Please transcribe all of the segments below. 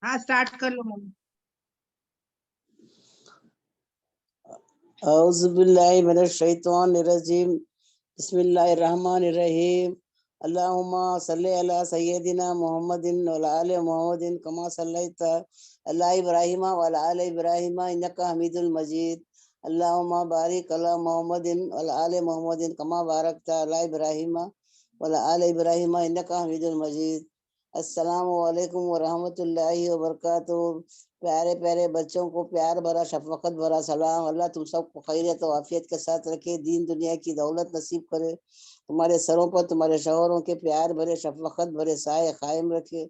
हाँ स्टार्ट कर लो मम्मी। औज़ु बिल्लाहि मिनश शैतानिर रजीम। बिस्मिल्लाहिर्रहमानिर्रहीम। अल्लाहुम्मा सल्लि अला सय्यदिना मुहम्मदिन व अला आलि मुहम्मदिन कमा सल्लैता अला इब्राहीम व अला आलि इब्राहीम इन्नका हमीदुल मजीद। अल्लाहुम्मा बारिक अला मुहम्मदिन व अला आलि मुहम्मदिन कमा बारकता अला इब्राहीम व अला आलि इब्राहीम इन्नका हमीदुल मजीद। अस्सलामु अलैकुम व रहमतुल्लाहि व बरकातुहू। प्यारे प्यारे बच्चों को प्यार भरा शफकत भरा सलाम। अल्लाह तुम सबको खैरियत और आफियत के साथ रखे, दीन दुनिया की दौलत नसीब करे, तुम्हारे सरों पर तुम्हारे शौहरों के प्यार भरे शफकत भरे साए कायम रखे,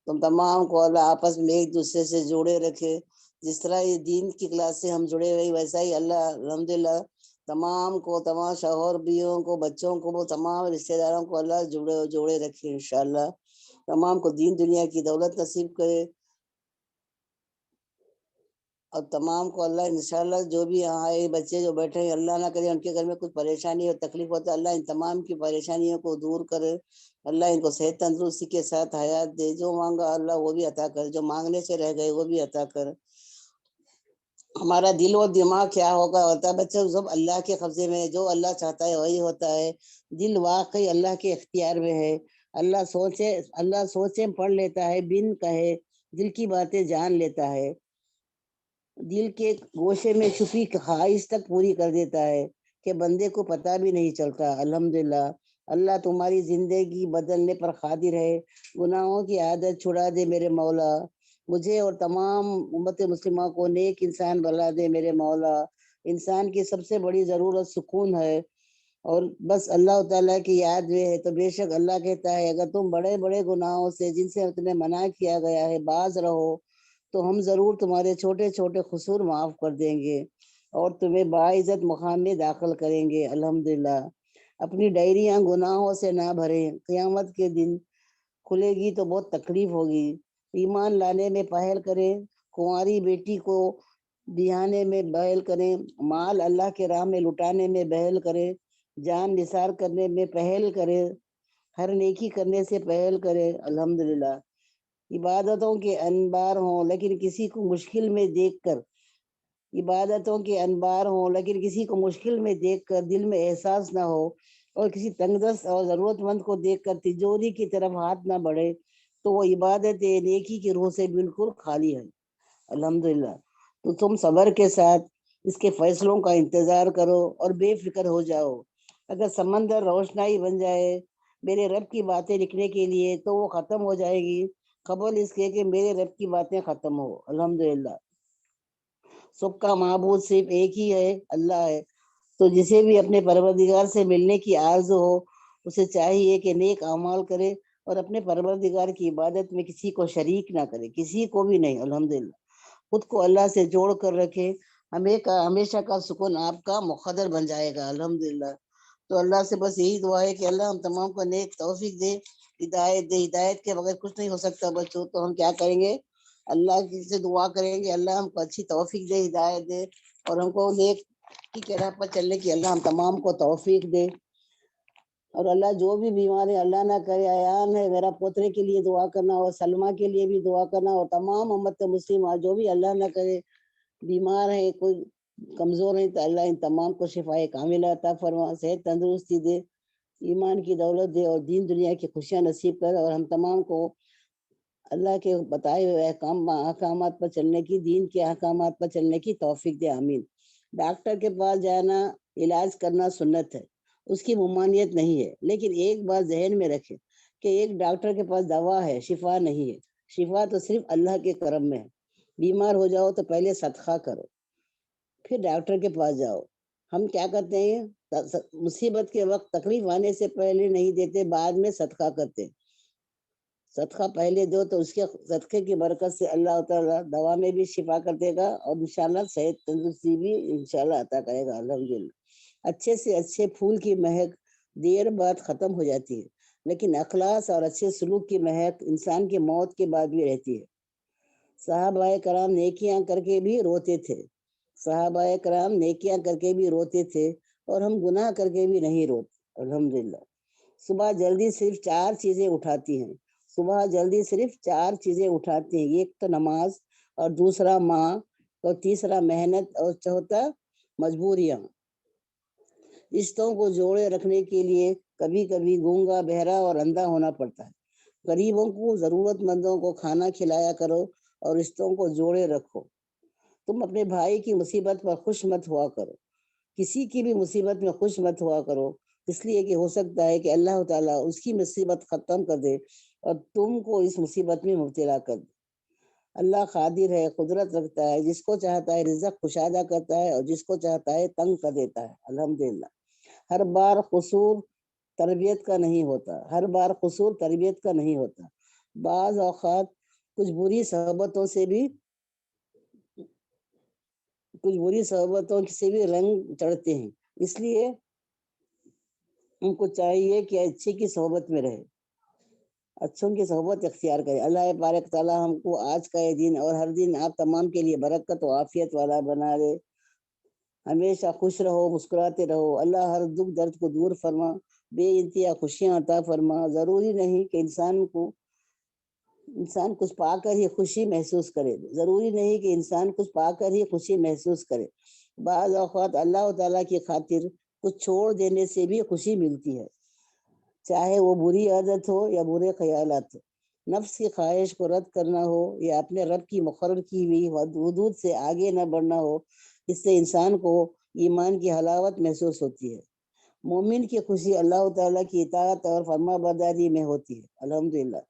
तुम तमाम को अल्लाह आपस में एक दूसरे से जोड़े रखे। जिस तरह ये दीन की क्लास से हम जुड़े हुए वैसा ही अल्लाह अल्हम्दुलिल्लाह तमाम को, तमाम शौहर बीवियों को, बच्चों को, वो तमाम रिश्तेदारों को अल्लाह जोड़े रखे इंशाअल्लाह। तमाम को दीन दुनिया की दौलत नसीब करे और तमाम को अल्लाह इंशाअल्लाह जो भी यहाँ आए बच्चे जो बैठे हैं अल्लाह ना करे उनके घर में कुछ परेशानी और तकलीफ होता है, अल्लाह इन तमाम की परेशानियों को दूर करे। अल्लाह इनको सेहत तंदुरुस्ती के साथ हयात दे, जो मांगा अल्लाह वो भी अता कर, जो मांगने से रह गए वो भी अता कर। हमारा दिल और दिमाग क्या होगा होता है बच्चों, सब अल्लाह के कब्जे में है, जो अल्लाह चाहता है वही होता है। दिल वाकई अल्लाह के इख्तियार में है। अल्लाह सोचे पढ़ लेता है, बिन कहे दिल की बातें जान लेता है, दिल के गोशे में छुपी ख्वाहिश तक पूरी कर देता है कि बंदे को पता भी नहीं चलता। अल्हम्दुलिल्लाह अल्लाह तुम्हारी जिंदगी बदलने पर कादिर है। गुनाहों की आदत छुड़ा दे मेरे मौला, मुझे और तमाम उम्मत मुस्लिमा को नेक इंसान बना दे मेरे मौला। इंसान की सबसे बड़ी ज़रूरत सुकून है और बस अल्लाह ताला की याद में है। तो बेशक अल्लाह कहता है अगर तुम बड़े बड़े गुनाहों से जिनसे तुम्हें मना किया गया है बाज रहो तो हम ज़रूर तुम्हारे छोटे छोटे कसूर माफ़ कर देंगे और तुम्हें बाइज़्ज़त मुकाम में दाखिल करेंगे। अल्हम्दुलिल्लाह अपनी डायरियाँ गुनाहों से ना भरें, क़यामत के दिन खुलेगी तो बहुत तकलीफ होगी। ईमान लाने में पहल करें, कुंवारी बेटी को बिहाने में बहल करें, माल अल्लाह के राह में लुटाने में बहल करें, जान निसार करने में पहल करें, हर नेकी करने से पहल करें। अल्हम्दुलिल्लाह इबादतों के अनबार हों लेकिन किसी को मुश्किल में देखकर, इबादतों के अनबार हों लेकिन किसी को मुश्किल में देखकर दिल में एहसास ना हो और किसी तंगदस्त और ज़रूरतमंद को देखकर तिजोरी की तरफ हाथ ना बढ़े तो वो इबादत नेकी की रूह से बिल्कुल खाली है। अल्हम्दुलिल्लाह तो तुम सब्र के साथ इसके फैसलों का इंतज़ार करो और बेफिक्र हो जाओ। अगर समंदर रोशनाई बन जाए मेरे रब की बातें लिखने के लिए तो वो ख़त्म हो जाएगी कबल इसके कि मेरे रब की बातें ख़त्म हो। अल्हम्दुलिल्लाह सबका माबूद सिर्फ एक ही है, अल्लाह है। तो जिसे भी अपने परवरदिगार से मिलने की आरज़ू हो उसे चाहिए कि नेक अमाल करे और अपने परवरदिगार की इबादत में किसी को शरीक ना करे, किसी को भी नहीं। अल्हम्दुलिल्लाह खुद को अल्लाह से जोड़ कर रखे, हमेशा का सुकून आपका मुक़द्दर बन जाएगा। अल्हम्दुलिल्लाह तो अल्लाह से बस यही दुआ है कि अल्लाह हम तमाम को नेक तौफीक दे, हिदायत दे। हिदायत के बगैर कुछ नहीं हो सकता बच्चों, तो हम क्या करेंगे, अल्लाह की से दुआ करेंगे अल्लाह हमको अच्छी तौफीक दे, हिदायत दे और हमको नेक की राह पर चलने की अल्लाह हम तमाम को तौफीक दे। और अल्लाह जो भी बीमार है अल्लाह ना करे, अयान है मेरा पोतरे के लिए दुआ करना और सलमा के लिए भी दुआ करना और तमाम उम्मत मुस्लिम जो भी अल्लाह ना करे बीमार है, कोई कमज़ोर है तो अल्लाह इन तमाम को शिफाए कामिला अता फरमा, सेहत तंदुरुस्ती दे, ईमान की दौलत दे और दीन दुनिया की खुशियाँ नसीब कर और हम तमाम को अल्लाह के बताए हुए अहकामात पर चलने की, दीन के अहकामात पर चलने की तौफीक दे, आमीन। डॉक्टर के पास जाना, इलाज करना सुन्नत है, उसकी ममानियत नहीं है, लेकिन एक बात जहन में रखें कि एक डॉक्टर के पास दवा है, शिफा नहीं है। शिफा तो सिर्फ अल्लाह के करम में है। बीमार हो जाओ तो पहले सदका करो फिर डॉक्टर के पास जाओ। हम क्या करते हैं, मुसीबत के वक्त तकलीफ आने से पहले नहीं देते, बाद में सदका करते हैं। सदका पहले दो तो उसके सदके की बरकत से अल्लाह ताला दवा में भी शिफा कर देगा और इंशाल्लाह सेहत तंदुरुस्ती भी इंशाल्लाह अता करेगा। अल्हम्दुलिल्लाह अच्छे से अच्छे फूल की महक देर बाद ख़त्म हो जाती है, लेकिन अखलास और अच्छे सलूक की महक इंसान की मौत के बाद भी रहती है। सहाबाए कराम नेकियां करके भी रोते थे, सहाबाए कराम नेकियां करके भी रोते थे और हम गुनाह करके भी नहीं रोते। अल्हम्दुलिल्लाह सुबह जल्दी सिर्फ 4 चीज़ें उठाती हैं, صبح جلدی صرف 4 چیزیں اٹھاتے ہیں، ایک تو نماز، اور دوسرا ماں، اور تیسرا محنت، اور چوتھا مجبوریاں۔ رشتوں کو جوڑے رکھنے کے لیے کبھی کبھی گونگا، بہرا اور اندھا ہونا پڑتا ہے۔ غریبوں کو، ضرورت مندوں کو کھانا کھلایا کرو اور رشتوں کو جوڑے رکھو۔ تم اپنے بھائی کی مصیبت پر خوش مت ہوا کرو، کسی کی بھی مصیبت میں خوش مت ہوا کرو، اس لیے کہ ہو سکتا ہے کہ اللہ تعالیٰ اس کی مصیبت ختم کر دے اور تم کو اس مصیبت میں مبتلا کر دے۔ اللہ قادر ہے، قدرت رکھتا ہے، جس کو چاہتا ہے رزق کشادہ کرتا ہے اور جس کو چاہتا ہے تنگ کر دیتا ہے۔ الحمدللہ۔ ہر بار قصور تربیت کا نہیں ہوتا، ہر بار قصور تربیت کا نہیں ہوتا۔ بعض اوقات کچھ بری صحبتوں سے بھی رنگ چڑھتے ہیں، اس لیے ان کو چاہیے کہ اچھے کی صحبت میں رہے، اچھوں کی صحبت اختیار کرے۔ اللہ بارک تعالیٰ ہم کو آج کا یہ دن اور ہر دن آپ تمام کے لیے برکت و عافیت والا بنا دے۔ ہمیشہ خوش رہو، مسکراتے رہو۔ اللہ ہر دکھ درد کو دور فرما، بے انتہا خوشیاں عطا فرما۔ ضروری نہیں کہ انسان کچھ پا کر ہی خوشی محسوس کرے، ضروری نہیں کہ انسان کچھ پا کر ہی خوشی محسوس کرے۔ بعض اوقات اللہ تعالیٰ کی خاطر کچھ چھوڑ دینے سے بھی خوشی ملتی ہے، چاہے وہ بری عادت ہو یا برے خیالات ہو، نفس کی خواہش کو رد کرنا ہو یا اپنے رب کی مقرر کی ہوئی حدود سے آگے نہ بڑھنا ہو۔ اس سے انسان کو ایمان کی حلاوت محسوس ہوتی ہے۔ مومن کی خوشی اللہ تعالیٰ کی اطاعت اور فرما برداری میں ہوتی ہے۔ الحمدللہ۔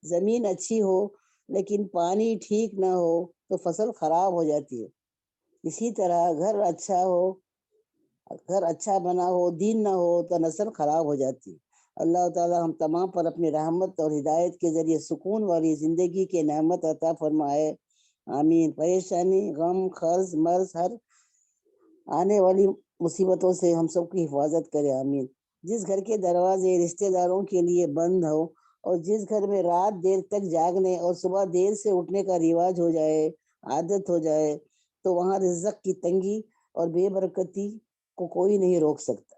زمین اچھی ہو لیکن پانی ٹھیک نہ ہو تو فصل خراب ہو جاتی ہے۔ اسی طرح گھر اچھا بنا ہو، دین نہ ہو تو نسل خراب ہو جاتی ہے۔ اللہ تعالیٰ ہم تمام پر اپنی رحمت اور ہدایت کے ذریعے سکون والی زندگی کے نعمت عطا فرمائے، آمین۔ پریشانی، غم، قرض، مرض، ہر آنے والی مصیبتوں سے ہم سب کی حفاظت کرے، آمین۔ جس گھر کے دروازے رشتہ داروں کے لیے بند ہو اور جس گھر میں رات دیر تک جاگنے اور صبح دیر سے اٹھنے کا رواج ہو جائے، عادت ہو جائے، تو وہاں رزق کی تنگی اور بے برکتی کو کوئی نہیں روک سکتا۔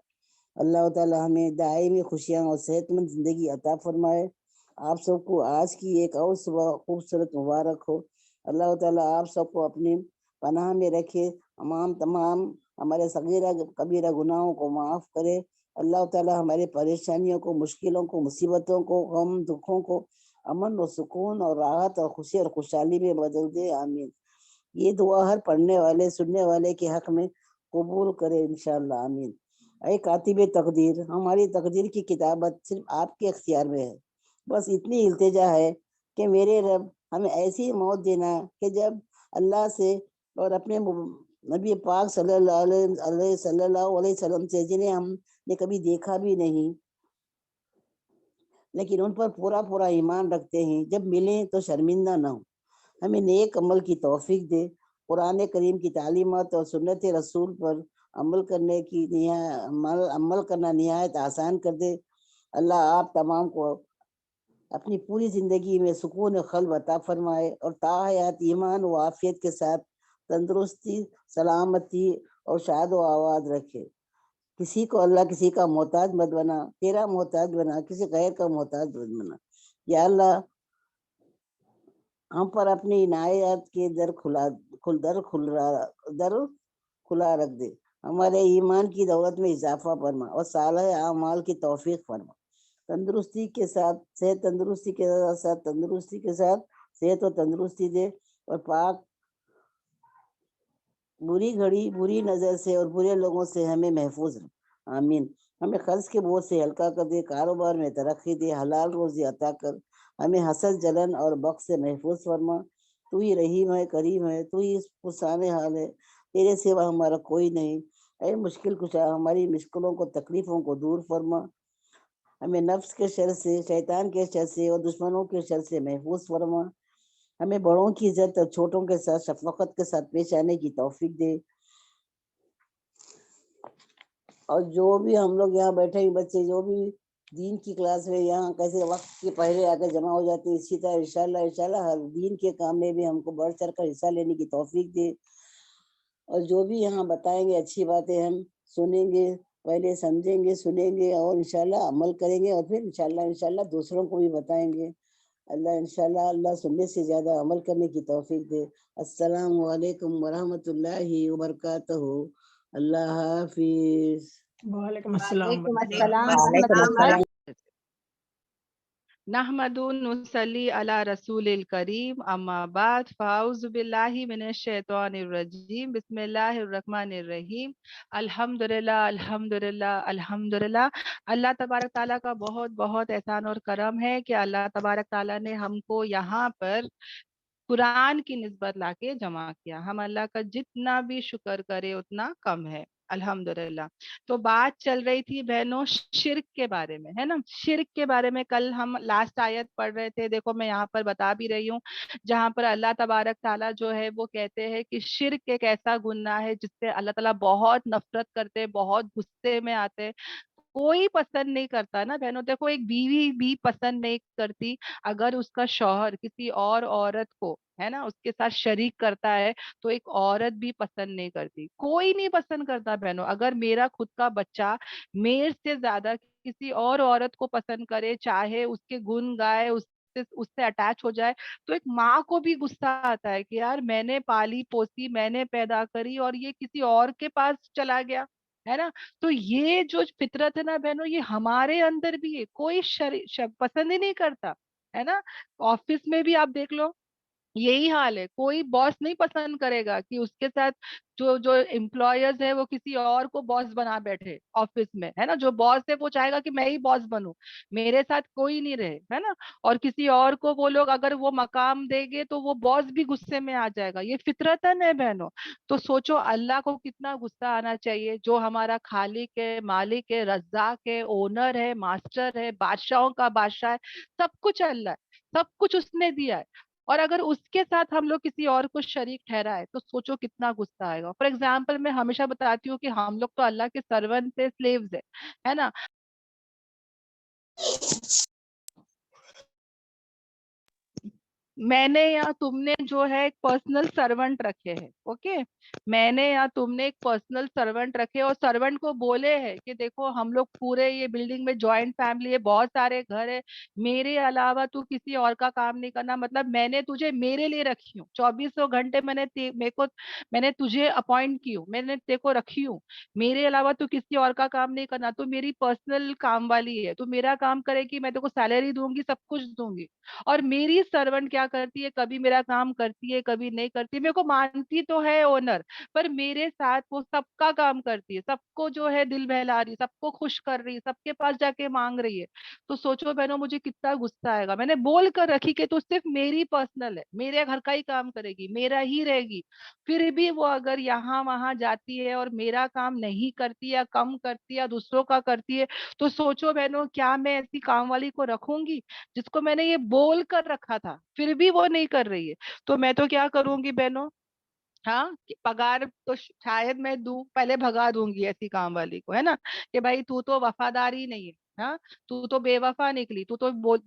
اللہ تعالیٰ ہمیں دائمی خوشیاں اور صحت مند زندگی عطا فرمائے۔ آپ سب کو آج کی ایک اور صبح خوبصورت مبارک ہو۔ اللہ تعالیٰ آپ سب کو اپنی پناہ میں رکھے، تمام ہمارے صغیرہ کبیرہ گناہوں کو معاف کرے۔ اللہ تعالیٰ ہمارے پریشانیوں کو، مشکلوں کو، مصیبتوں کو، غم دکھوں کو امن و سکون اور راحت اور خوشی اور خوشحالی میں بدل دے، آمین۔ یہ دعا ہر پڑھنے والے، سننے والے کے حق میں قبول کرے انشاءاللہ، آمین۔ اے کاتب تقدیر، ہماری تقدیر کی کتابت صرف آپ کے اختیار میں ہے۔ بس اتنی التجا ہے کہ میرے رب ہمیں ایسی موت دینا کہ جب اللہ سے اور اپنے نبی پاک صلی اللہ علیہ وسلم سے، جنہیں ہم نے کبھی دیکھا بھی نہیں لیکن ان پر پورا ایمان رکھتے ہیں، جب ملیں تو شرمندہ نہ ہوں۔ ہمیں نیک عمل کی توفیق دے، قرآن کریم کی تعلیمات اور سنت رسول پر عمل کرنا نہایت آسان کر دے۔ اللہ آپ تمام کو اپنی پوری زندگی میں سکون قلب عطا فرمائے اور تا حیات ایمان و عافیت کے ساتھ تندرستی، سلامتی اور شاد و آباد رکھے۔ کسی کو اللہ کسی کا محتاج مت بنا، تیرا محتاج بنا، کسی غیر کا محتاج مت بنا۔ یا اللہ ہم پر اپنی عنایت کے در کھلا رکھ دے، ہمارے ایمان کی دولت میں اضافہ فرما اور صالح اعمال کی توفیق فرما۔ تندرستی کے ساتھ صحت و تندرستی دے اور پاک بری گھڑی، بری نظر سے اور برے لوگوں سے ہمیں محفوظ رکھ، آمین۔ ہمیں قرض کے بوجھ سے ہلکا کر دے، کاروبار میں ترقی دے، حلال روزی عطا کر، ہمیں حسد، جلن اور بغض سے محفوظ فرما۔ تو ہی رحیم ہے، کریم ہے، تو ہی پرسان حال ہے، تیرے سوا ہمارا کوئی نہیں۔ اے مشکل کشا، ہماری مشکلوں کو، تکلیفوں کو دور فرما، ہمیں نفس کے شر سے، شیطان کے شر سے اور دشمنوں کے شر سے محفوظ فرما۔ ہمیں بڑوں کی عزت اور چھوٹوں کے ساتھ شفقت کے ساتھ پیش آنے کی توفیق دے۔ اور جو بھی ہم لوگ یہاں بیٹھے ہیں بچے، جو بھی دین کی کلاس میں یہاں کیسے وقت کے پہلے آ کر جمع ہو جاتے ہیں، اسی طرح انشاءاللہ ہر دین کے کام میں بھی ہم کو بڑھ چڑھ کر حصہ لینے کی توفیق دے۔ اور جو بھی یہاں بتائیں گے اچھی باتیں ہم سنیں گے، پہلے سمجھیں گے، سنیں گے اور انشاءاللہ عمل کریں گے، اور پھر انشاءاللہ دوسروں کو بھی بتائیں گے۔ اللہ انشاءاللہ اللہ سننے سے زیادہ عمل کرنے کی توفیق دے. السلام علیکم ورحمۃ اللہ وبرکاتہ. اللہ حافظ. وعلیکم السلام وعلیکم ورحمۃ السلام اللہ. ورحمۃ اللہ. نحمد نصلی علی رسول الکریم اما بعد فاعوذ باللہ من الشیطان الرجیم بسم اللہ الرحمن الرحیم. الحمدللہ الحمدللہ الحمدللہ. اللہ تبارک تعالیٰ کا بہت بہت احسان اور کرم ہے کہ اللہ تبارک تعالیٰ نے ہم کو یہاں پر قرآن کی نسبت لا کے جمع کیا. ہم اللہ کا جتنا بھی شکر کرے اتنا کم ہے. الحمدللہ. تو بات چل رہی تھی بہنوں شرک کے بارے میں، ہے نا. شرک کے بارے میں کل ہم لاسٹ آیت پڑھ رہے تھے. دیکھو میں یہاں پر بتا بھی رہی ہوں جہاں پر اللہ تبارک تعالیٰ جو ہے وہ کہتے ہیں کہ شرک ایک ایسا گناہ ہے جس سے اللہ تعالیٰ بہت نفرت کرتے، بہت غصے میں آتے. کوئی پسند نہیں کرتا نا بہنوں. دیکھو ایک بیوی بھی پسند نہیں کرتی اگر اس کا شوہر کسی اور عورت کو، ہے نا، اس کے ساتھ شریک کرتا ہے تو ایک عورت بھی پسند نہیں کرتی. کوئی نہیں پسند کرتا بہنوں. اگر میرا خود کا بچہ میرے سے زیادہ کسی اور عورت کو پسند کرے، چاہے اس کے گن گائے، اس سے اٹیچ ہو جائے، تو ایک ماں کو بھی غصہ آتا ہے کہ یار میں نے پالی پوسی، میں نے پیدا کری اور یہ کسی اور کے پاس چلا گیا، ہے نا. تو یہ جو فطرت ہے نا بہنوں یہ ہمارے اندر بھی ہے. کوئی پسند ہی نہیں کرتا، ہے نا. آفس میں بھی آپ دیکھ لو یہی حال ہے. کوئی باس نہیں پسند کرے گا کہ اس کے ساتھ جو جو امپلائرز ہے وہ کسی اور کو باس بنا بیٹھے آفس میں، ہے نا. جو باس ہے وہ چاہے گا کہ میں ہی باس بنوں، میرے ساتھ کوئی نہیں رہے، ہے نا. اور کسی اور کو وہ لوگ اگر وہ مقام دیں گے تو وہ باس بھی غصے میں آ جائے گا. یہ فطرتن ہے بہنوں. تو سوچو اللہ کو کتنا غصہ آنا چاہیے جو ہمارا خالق ہے، مالک ہے، رزاق ہے، اونر ہے، ماسٹر ہے، بادشاہوں کا بادشاہ ہے. سب کچھ اللہ ہے، سب کچھ اس نے دیا ہے. اور اگر اس کے ساتھ ہم لوگ کسی اور کو شریک ٹھہرائے تو سوچو کتنا غصہ آئے گا. فار ایگزامپل میں ہمیشہ بتاتی ہوں کہ ہم لوگ تو اللہ کے سرونٹ ہے، سلیوز ہے نا. میں نے یا تم نے جو ہے ایک پرسنل سرونٹ رکھے ہیں. اوکے، میں نے یا تم نے ایک پرسنل سرونٹ رکھے اور سرونٹ کو بولے ہے کہ دیکھو ہم لوگ پورے یہ بلڈنگ میں جوائنٹ فیملی ہے، بہت سارے گھر ہے، میرے علاوہ تو کسی اور کا کام نہیں کرنا. مطلب میں نے تجھے میرے لیے رکھی ہوں. 2400 گھنٹے میں نے تجھے اپوائنٹ کی ہوں، میں نے تیرے کو رکھی ہوں. میرے علاوہ تو کسی اور کا کام نہیں کرنا. تو میری پرسنل کام والی ہے، تو میرا کام کرے گی، میں تیرے کو سیلری دوں گی، سب کچھ دوں گی. اور میری سرونٹ کیا کرتی ہے، کبھی میرا کام کرتی ہے، کبھی نہیں کرتی. میرے کو مانتی تو ہے اونر، پر میرے ساتھ وہ سب کا کام کرتی ہے، سب کو جو ہے دل بہلا رہی، سب کو خوش کر رہی، سب کے پاس جا کے مانگ رہی ہے. تو سوچو بہنوں مجھے کتنا غصہ آئے گا. میں نے بول کر رکھی کہ تو صرف میری پرسنل ہے، میرے گھر کا ہی کام کرے گی، میرا ہی رہے گی. پھر بھی وہ اگر یہاں وہاں جاتی ہے اور میرا کام نہیں کرتی یا کم کرتی یا دوسروں کا کرتی ہے، تو سوچو بہنوں کیا میں ایسی کام والی کو رکھوں گی جس کو میں نے یہ بول کر رکھا تھا پھر بھی وہ نہیں کر رہی ہے. تو میں تو کیا کروں گی بہنوں، ہاں پگار تو شاید میں دوں، پہلے بھگا دوں گی ایسی کام والی کو، ہے نا. کہ بھائی تو وفادار ہی نہیں ہے، ہاں تو بے وفا نکلی.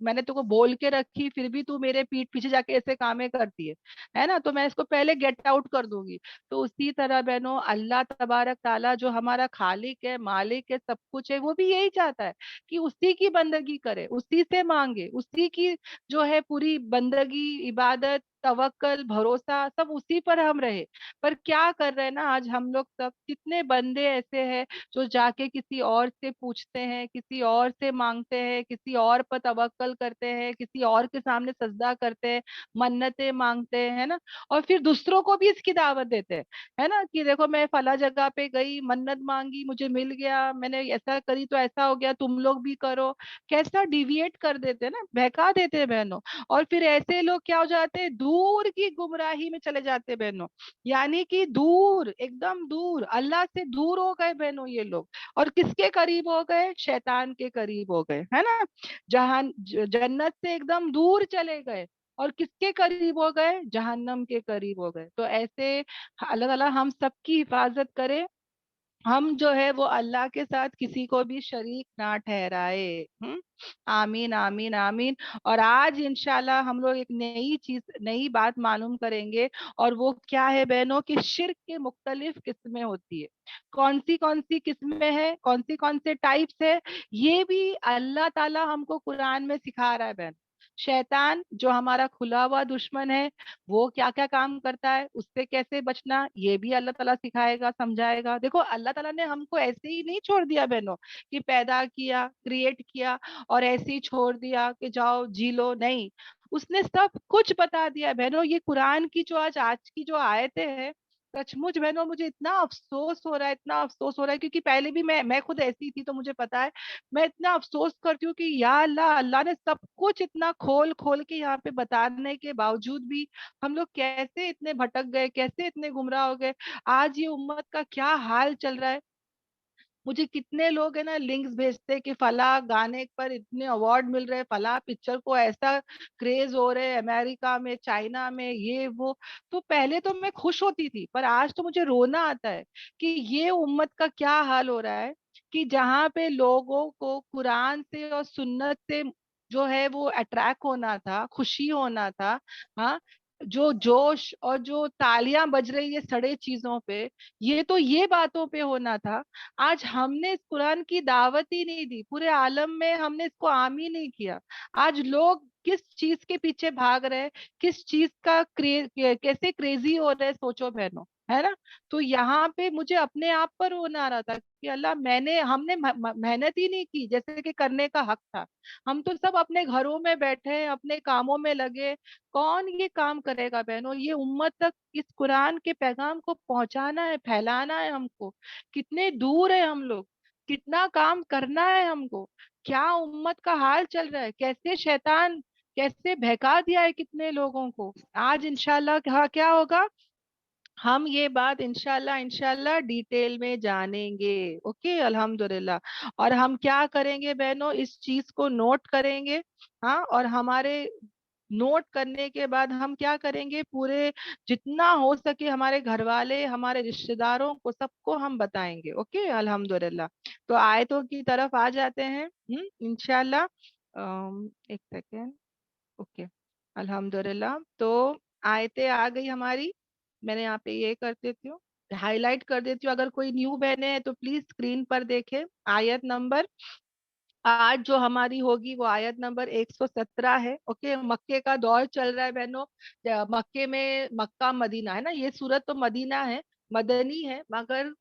میں نے تو کو بول کے رکھی پھر بھی تو میرے پیٹ پیچھے جا کے ایسے کامیں کرتی ہے نا. تو میں اس کو پہلے گیٹ آؤٹ کر دوں گی. تو اسی طرح بہنوں اللہ تبارک تعالیٰ جو ہمارا خالق ہے، مالک ہے، سب کچھ ہے، وہ بھی یہی چاہتا ہے کہ اسی کی بندگی کرے، اسی سے مانگے، اسی کی جو ہے پوری بندگی، عبادت، توکل، بھروسہ سب اسی پر ہم رہے. پر کیا کر رہے ہیں نا آج ہم لوگ سب، کتنے بندے ایسے ہیں جو جا کے کسی اور سے پوچھتے ہیں، کسی اور سے مانگتے ہیں، کسی اور پر توکل کرتے ہیں، کسی اور کے سامنے سجدہ کرتے ہیں، منتیں مانگتے ہیں نا. اور پھر دوسروں کو بھی اس کی دعوت دیتے ہیں، ہے نا، کہ دیکھو میں فلاں جگہ پہ گئی، منت مانگی، مجھے مل گیا، میں نے ایسا کری تو ایسا ہو گیا، تم لوگ بھی کرو. کیسا ڈیویٹ کر دیتے ہیں نا، بہکا دیتے ہیں بہنوں. اور پھر ایسے لوگ کیا ہو جاتے ہیں، دور کی گمراہی میں چلے جاتے ہیں بہنوں. یعنی کہ دور، ایک دم دور، اللہ سے دور ہو گئے بہنوں یہ لوگ. اور کس کے قریب ہو گئے، شیطان کے قریب ہو گئے، ہے نا. جنت سے ایک دم دور چلے گئے. اور کس کے قریب ہو گئے، جہنم کے قریب ہو گئے. تو ایسے اللہ تعالیٰ ہم سب کی حفاظت کرے، ہم جو ہے وہ اللہ کے ساتھ کسی کو بھی شریک نہ ٹھہرائے. آمین آمین آمین. اور آج انشاءاللہ ہم لوگ ایک نئی بات معلوم کریں گے، اور وہ کیا ہے بہنوں کہ شرک کے مختلف قسمیں ہوتی ہے. کون سی قسمیں ہیں، کون سے ٹائپس ہے، یہ بھی اللہ تعالیٰ ہم کو قرآن میں سکھا رہا ہے بہن. शैतान जो हमारा खुला हुआ दुश्मन है, वो क्या क्या काम करता है, उससे कैसे बचना, ये भी अल्लाह ताला सिखाएगा, समझाएगा। देखो अल्लाह ताला ने हमको ऐसे ही नहीं छोड़ दिया बहनों, कि पैदा किया, क्रिएट किया और ऐसे ही छोड़ दिया कि जाओ जी लो, नहीं। उसने सब कुछ बता दिया बहनों। ये कुरान की जो आज की जो आयतें हैं, सचमुच बहनों मुझे इतना अफसोस हो रहा है, इतना अफसोस हो रहा है, क्योंकि पहले भी मैं खुद ऐसी थी, तो मुझे पता है। मैं इतना अफसोस करती हूँ कि या अल्लाह, अल्लाह ने सब कुछ इतना खोल खोल के यहाँ पे बताने के बावजूद भी हम लोग कैसे इतने भटक गए, कैसे इतने गुमराह हो गए। आज ये उम्मत का क्या हाल चल रहा है। मुझे कितने लोग है ना लिंक्स भेजते कि फला गाने पर इतने अवार्ड मिल रहे हैं, फला पिक्चर को ऐसा क्रेज हो रहे हैं अमेरिका में, चाइना में, ये वो। तो पहले तो मैं खुश होती थी, पर आज तो मुझे रोना आता है कि ये उम्मत का क्या हाल हो रहा है, कि जहाँ पे लोगों को कुरान से और सुन्नत से जो है वो अट्रैक्ट होना था, खुशी होना था, हाँ, जो जोश और जो तालियां बज रही है सड़े चीजों पे, ये तो ये बातों पे होना था। आज हमने इस कुरान की दावत ही नहीं दी, पूरे आलम में हमने इसको आम ही नहीं किया। आज लोग किस चीज के पीछे भाग रहे हैं, किस चीज का कैसे क्रेजी हो रहे हैं, सोचो बहनों, है ना। तो यहाँ पे मुझे अपने आप पर रोना आ रहा था कि अल्लाह, हमने मेहनत ही नहीं की जैसे कि करने का हक था। हम तो सब अपने घरों में बैठे हैं, अपने कामों में लगे। कौन ये काम करेगा बहनों, ये उम्मत तक इस कुरान के पैगाम को पहुंचाना है, फैलाना है हमको। कितने दूर है हम लोग, कितना काम करना है हमको। क्या उम्मत का हाल चल रहा है, कैसे शैतान कैसे बहका दिया है कितने लोगों को। आज इंशाल्लाह क्या क्या होगा, हम ये बात इंशाल्लाह इंशाल्लाह डिटेल में जानेंगे। ओके, अल्हम्दुलिल्लाह। और हम क्या करेंगे बहनों, इस चीज को नोट करेंगे। हाँ, और हमारे नोट करने के बाद हम क्या करेंगे, पूरे जितना हो सके हमारे घर वाले, हमारे रिश्तेदारों को, सबको हम बताएंगे। ओके, अल्हम्दुलिल्लाह। तो आयतों की तरफ आ जाते हैं, इंशाल्लाह। एक सेकेंड। ओके, अल्हम्दुलिल्लाह। तो आयतें आ गई हमारी। मैंने यहाँ पे ये कर देती हूँ, हाईलाइट कर देती हूँ। अगर कोई न्यू बहने हैं तो प्लीज स्क्रीन पर देखें। आयत नंबर आज जो हमारी होगी वो आयत नंबर 117 है। ओके, मक्के का दौर चल रहा है बहनों। मक्के में, मक्का मदीना है ना, ये सूरत तो मदीना है, मदनी है, मगर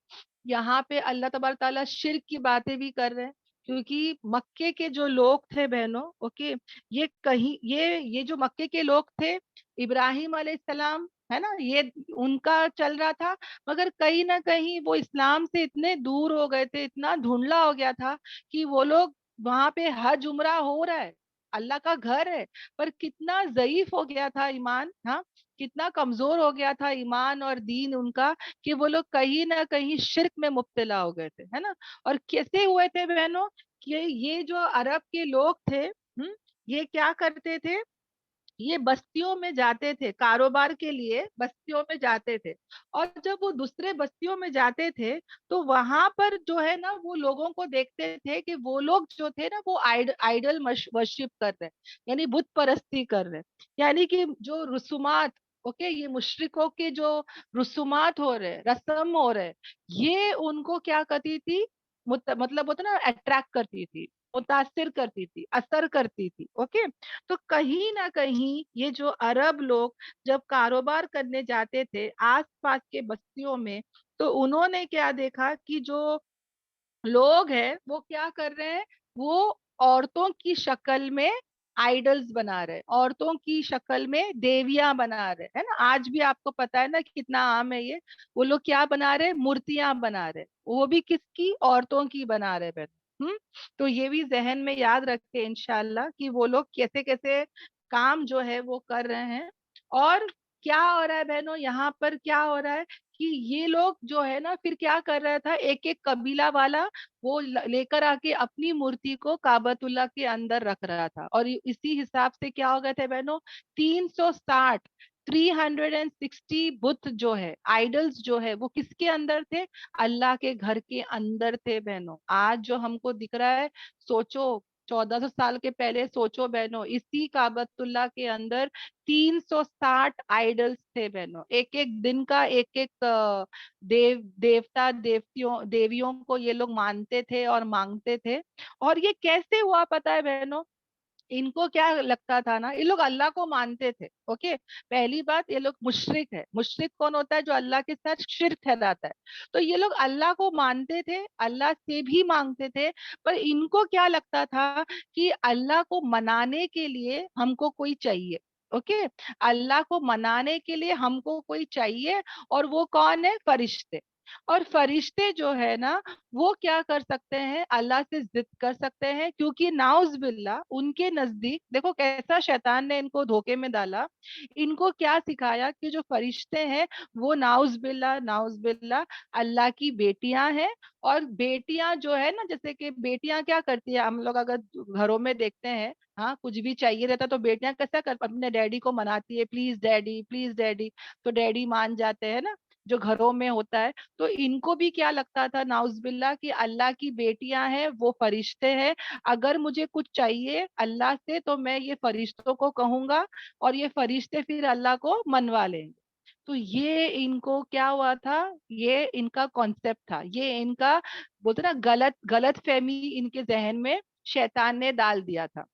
यहाँ पे अल्लाह तबारक ताला शिर्क की बातें भी कर रहे हैं। क्योंकि मक्के के जो लोग थे बहनों, ओके, ये जो मक्के के लोग थे, इब्राहिम अलैहिस्सलाम, है ना, ये उनका चल रहा था। मगर कहीं ना कहीं वो इस्लाम से इतने दूर हो गए थे, इतना धुंधला हो गया था कि वो लोग, वहां पे हज उम्रा हो रहा है, अल्लाह का घर है, पर कितना ज़ईफ हो गया था ईमान, हाँ, कितना कमजोर हो गया था ईमान और दीन उनका, कि वो लोग कहीं ना कहीं शिर्क में मुब्तला हो गए थे, है ना। और कैसे हुए थे बहनों, कि ये जो अरब के लोग थे, ये क्या करते थे, ये बस्तियों में जाते थे, कारोबार के लिए बस्तियों में जाते थे। और जब वो दूसरे बस्तियों में जाते थे, तो वहां पर जो है ना, वो लोगों को देखते थे कि वो लोग जो थे ना, वो आइडल वर्शिप कर रहे हैं, यानी बुत परस्ती कर रहे हैं। यानी कि जो रसूमात, ओके, ये मुशरिकों के जो रसूमात हो रहे, रस्म हो रहे, ये उनको क्या करती थी, मतलब होता ना, अट्रैक्ट करती थी, मुतासिर करती थी, असर करती थी। ओके, तो कहीं ना कहीं ये जो अरब लोग जब कारोबार करने जाते थे आसपास के बस्तियों में, तो उन्होंने क्या देखा कि जो लोग हैं वो क्या कर रहे हैं, वो औरतों की शक्ल में आइडल्स बना रहे हैं, औरतों की शक्ल में देवियां बना रहे हैं, है ना। आज भी आपको पता है ना कितना आम है ये। वो लोग क्या बना रहे हैं, मूर्तियां बना रहे हैं, वो भी किसकी, औरतों की बना रहे हैं। तो ये भी जहन में याद रखे इंशाल्लाह, कि वो लोग कैसे कैसे काम जो है वो कर रहे हैं। और क्या हो रहा है बहनों, यहाँ पर क्या हो रहा है, कि ये लोग जो है ना, फिर क्या कर रहा था, एक एक कबीला वाला वो लेकर आके अपनी मूर्ति को काबतुल्लाह के अंदर रख रहा था। और इसी हिसाब से क्या हो गए थे बहनों, 360, 360 बुत जो है, आइडल्स जो है, वो किसके अंदर थे, अल्लाह के घर के अंदर थे बहनों। आज जो हमको दिख रहा है, सोचो 1400 साल के पहले, सोचो बहनों, इसी काबतुल्लाह के अंदर 360 आइडल्स थे बहनों। एक एक दिन का एक एक देवता देवियों को ये लोग मानते थे और मांगते थे। और ये कैसे हुआ पता है बहनों, इनको क्या लगता था ना, ये लोग अल्लाह को मानते थे, ओके। पहली बात, ये लोग मुशरिक है। मुशरिक कौन होता है? जो अल्लाह के साथ शिर्क ठहराता है। तो ये लोग अल्लाह को मानते थे, अल्लाह से भी मांगते थे, पर इनको क्या लगता था कि अल्लाह को मनाने के लिए हमको कोई चाहिए, ओके। अल्लाह को मनाने के लिए हमको कोई चाहिए, और वो कौन है? फरिश्ते। और फरिश्ते जो है ना, वो क्या कर सकते हैं? अल्लाह से जिद कर सकते हैं, क्योंकि नाउज बिल्ला उनके नजदीक, देखो कैसा शैतान ने इनको धोखे में डाला। इनको क्या सिखाया कि जो फरिश्ते हैं वो नाउज बिल्ला अल्लाह की बेटियां हैं। और बेटियां जो है ना, जैसे कि बेटियां क्या करती है, हम लोग अगर घरों में देखते हैं, हाँ, कुछ भी चाहिए रहता तो बेटियां कैसा कर अपने डैडी को मनाती है, प्लीज डैडी, प्लीज डैडी। तो डैडी मान जाते हैं ना, जो घरों में होता है। तो इनको भी क्या लगता था, नाउजुबिल्ला, कि अल्लाह की बेटियां हैं, वो फरिश्ते हैं। अगर मुझे कुछ चाहिए अल्लाह से तो मैं ये फरिश्तों को कहूंगा, और ये फरिश्ते फिर अल्लाह को मनवा लेंगे। तो ये इनको क्या हुआ था, ये इनका कॉन्सेप्ट था, ये इनका बोलते ना गलत गलत फहमी इनके जहन में शैतान ने डाल दिया था।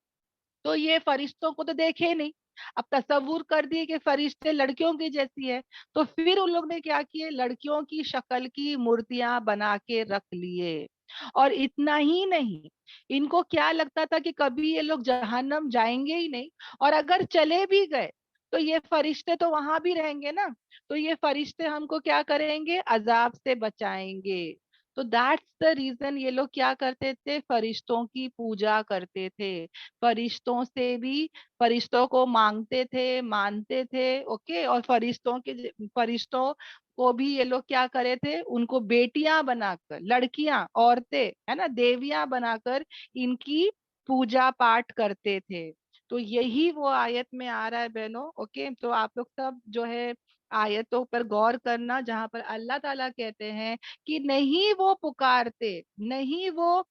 तो ये फरिश्तों को तो देखे नहीं, अब तसव्वुर कर दिए कि फरिश्ते लड़कियों की जैसी है। तो फिर उन लोग ने क्या किए, लड़कियों की शक्ल की मूर्तियां बना के रख लिए। और इतना ही नहीं, इनको क्या लगता था कि कभी ये लोग जहन्नम जाएंगे ही नहीं, और अगर चले भी गए तो ये फरिश्ते तो वहां भी रहेंगे ना, तो ये फरिश्ते हमको क्या करेंगे? अजाब से बचाएंगे। तो दैट्स द रीजन ये लोग क्या करते थे, फरिश्तों की पूजा करते थे। फरिश्तों से भी, फरिश्तों को मांगते थे, मानते थे, ओके। और फरिश्तों को भी ये लोग क्या करे थे, उनको बेटियां बनाकर, लड़कियां, औरतें, है ना, देवियां बनाकर इनकी पूजा पाठ करते थे। तो यही वो आयत में आ रहा है बहनों, ओके। तो आप लोग सब जो है आयतों पर गौर करना, जहां पर अल्लाह ताला कहते हैं कि नहीं वो पुकारते, नहीं वो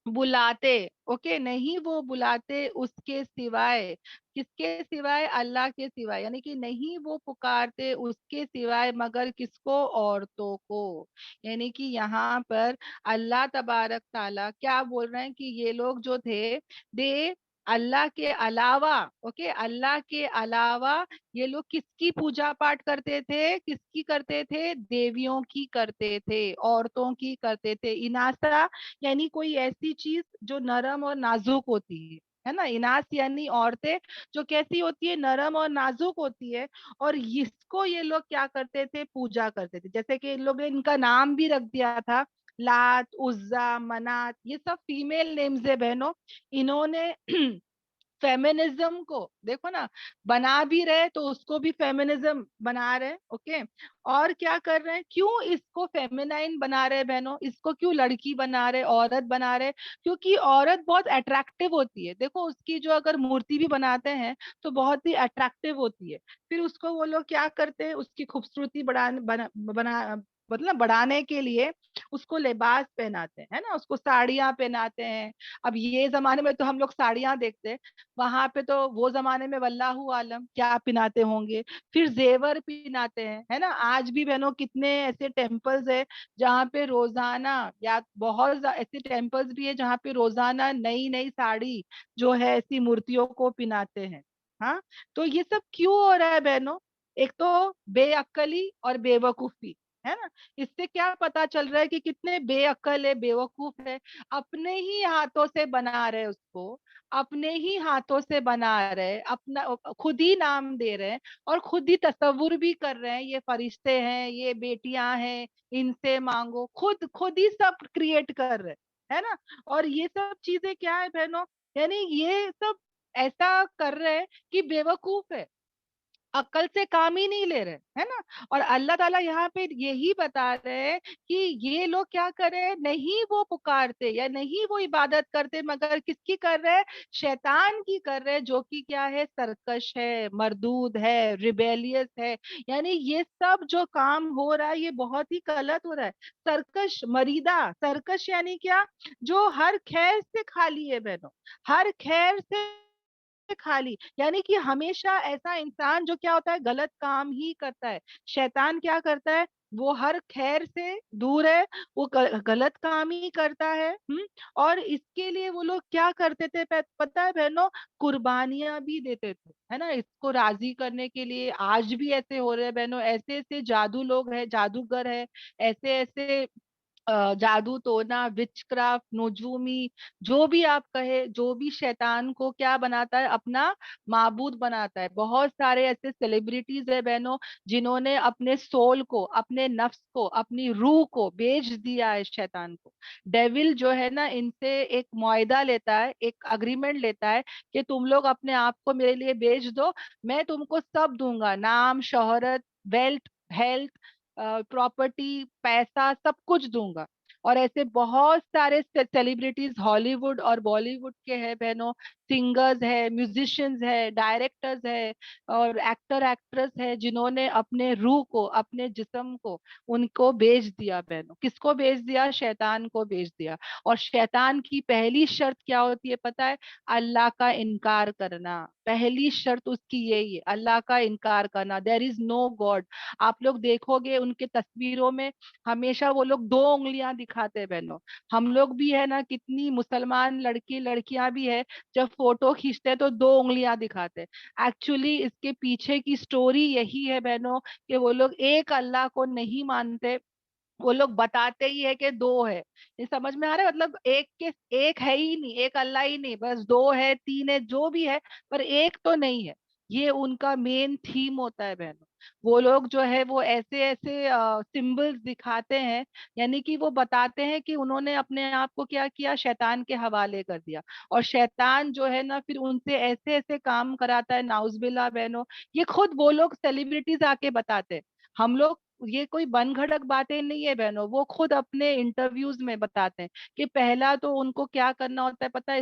बुलाते, ओके, नहीं वो बुलाते उसके सिवाय, किसके सिवाय? अल्लाह के सिवाय। यानी कि नहीं वो पुकारते उसके सिवाय, मगर किसको? औरतों को। यानी कि यहाँ पर अल्लाह तबारक ताला क्या बोल रहे हैं कि ये लोग जो थे, दे अल्लाह के अलावा, ओके, अल्लाह के अलावा ये लोग किसकी पूजा पाठ करते थे? किसकी करते थे? देवियों की करते थे, औरतों की करते थे। इनासा यानी कोई ऐसी चीज जो नरम और नाजुक होती है ना। इनास यानी औरतें, जो कैसी होती है? नरम और नाजुक होती है। और इसको ये लोग क्या करते थे? पूजा करते थे। जैसे कि इन लोग ने इनका नाम भी रख दिया था, लात, उज्जा, मनात, ये सब फीमेल नेम्स है बहनों। इन्होंने फेमिनिज्म को देखो ना, बना भी रहे तो उसको भी फेमिनिज्म बना रहे, ओके। और क्या कर रहे हैं, क्यों इसको फेमिनाइन बना रहे बहनों, इसको क्यों लड़की बना रहे, औरत बना रहे? क्योंकि औरत बहुत अट्रैक्टिव होती है। देखो उसकी जो अगर मूर्ति भी बनाते हैं तो बहुत ही अट्रैक्टिव होती है। फिर उसको वो लोग क्या करते हैं, उसकी खूबसूरती बना मतलब बढ़ाने के लिए उसको लिबास पहनाते हैं, है ना, उसको साड़ियां पहनाते हैं। अब ये जमाने में तो हम लोग साड़ियां देखते हैं, वहां पे तो वो जमाने में वल्लाहु आलम क्या पिनाते होंगे। फिर जेवर पिनाते हैं, है ना। आज भी बहनों कितने ऐसे टेम्पल्स है जहाँ पे रोजाना, या ऐसे टेम्पल्स भी है जहाँ पे रोजाना नई नई साड़ी जो है ऐसी मूर्तियों को पिनाते हैं। हाँ, तो ये सब क्यों हो रहा है बहनों? एक तो बेअक्ली और बेवकूफी, है ना। इससे क्या पता चल रहा है कि कितने बेअक्ल है, बेवकूफ है। अपने ही हाथों से बना रहे उसको, अपने ही हाथों से बना रहे, अपना खुद ही नाम दे रहे हैं, और खुद ही तसव्वुर भी कर रहे हैं ये फरिश्ते हैं, ये बेटियां हैं, इनसे मांगो। खुद खुद ही सब क्रिएट कर रहे हैं, है ना। और ये सब चीजें क्या है बहनों, यानी ये सब ऐसा कर रहे हैं कि बेवकूफ है, अक्ल से काम ही नहीं ले रहे, है ना। और अल्लाह ताला यहाँ पे यही बता रहे हैं कि ये लोग क्या कर रहे हैं, नहीं वो पुकारते या नहीं वो इबादत करते, मगर किसकी कर रहे हैं? शैतान की कर रहे हैं, जो कि क्या है? सरकश है, मरदूद है, रिबेलियस है। यानी ये सब जो काम हो रहा है ये बहुत ही गलत हो रहा है। सरकश, मरीदा, सरकश यानी क्या? जो हर खैर से खाली है बहनों, हर खैर से खाली, यानी कि हमेशा ऐसा इंसान जो क्या होता है, गलत काम ही करता है। शैतान क्या करता है, वो हर खैर से दूर है, वो गलत काम ही करता है। और इसके लिए वो लोग क्या करते थे, पता है बहनों, कुर्बानियां भी देते थे, है ना, इसको राजी करने के लिए। आज भी ऐसे हो रहे हैं बहनों, ऐसे ऐसे जादू लोग हैं, जादूगर है, ऐसे ऐसे जादू टोना, विच क्राफ्ट, नोजूमी, जो भी आप कहे, जो भी शैतान को क्या बनाता है, अपना माबूद बनाता है। बहुत सारे ऐसे सेलिब्रिटीज है बहनों, जिन्होंने अपने सोल को, अपने नफ्स को, अपनी रूह को बेच दिया है शैतान को। डेविल जो है ना, इनसे एक मुआयदा लेता है, एक अग्रीमेंट लेता है कि तुम लोग अपने आप को मेरे लिए बेच दो, मैं तुमको सब दूंगा, नाम, शोहरत, वेल्थ, हेल्थ, प्रॉपर्टी, पैसा, सब कुछ दूंगा। और ऐसे बहुत सारे सेलिब्रिटीज हॉलीवुड और बॉलीवुड के हैं बहनों, सिंगर्स है, म्यूजिशियंस है, डायरेक्टर्स है, और एक्टर एक्ट्रेस है, जिन्होंने अपने रूह को, अपने जिस्म को, उनको बेच दिया बहनों। किसको बेच दिया, शैतान को बेच दिया। और शैतान की पहली शर्त क्या होती है पता है, अल्लाह का इनकार करना। पहली शर्त उसकी यही है, अल्लाह का इनकार करना, देयर इज नो गॉड। आप लोग देखोगे उनके तस्वीरों में हमेशा वो लोग दो उंगलियां दिखाते हैं बहनों। हम लोग भी है ना, कितनी मुसलमान लड़की लड़कियां भी है, जब फोटो खींचते हैं तो दो उंगलियां दिखाते हैं। एक्चुअली इसके पीछे की स्टोरी यही है बहनों, कि वो लोग एक अल्लाह को नहीं मानते, वो लोग बताते ही है कि दो है। ये समझ में आ रहा है, मतलब एक के एक है ही नहीं, एक अल्लाह ही नहीं, बस दो है, तीन है, जो भी है, पर एक तो नहीं है। ये उनका मेन थीम होता है बहनों। वो लोग जो है वो ऐसे ऐसे सिंबल्स दिखाते हैं, यानी कि वो बताते हैं कि उन्होंने अपने आप को क्या किया, शैतान के हवाले कर दिया। और शैतान जो है ना, फिर उनसे ऐसे ऐसे काम कराता है, नाउजबिल्ला बहनों। ये खुद वो लोग सेलिब्रिटीज आके बताते हैं। हम लोग, ये कोई बनगढ़ंत बातें नहीं है बहनों, वो खुद अपने इंटरव्यूज में बताते हैं कि पहला तो उनको क्या करना होता है पता है,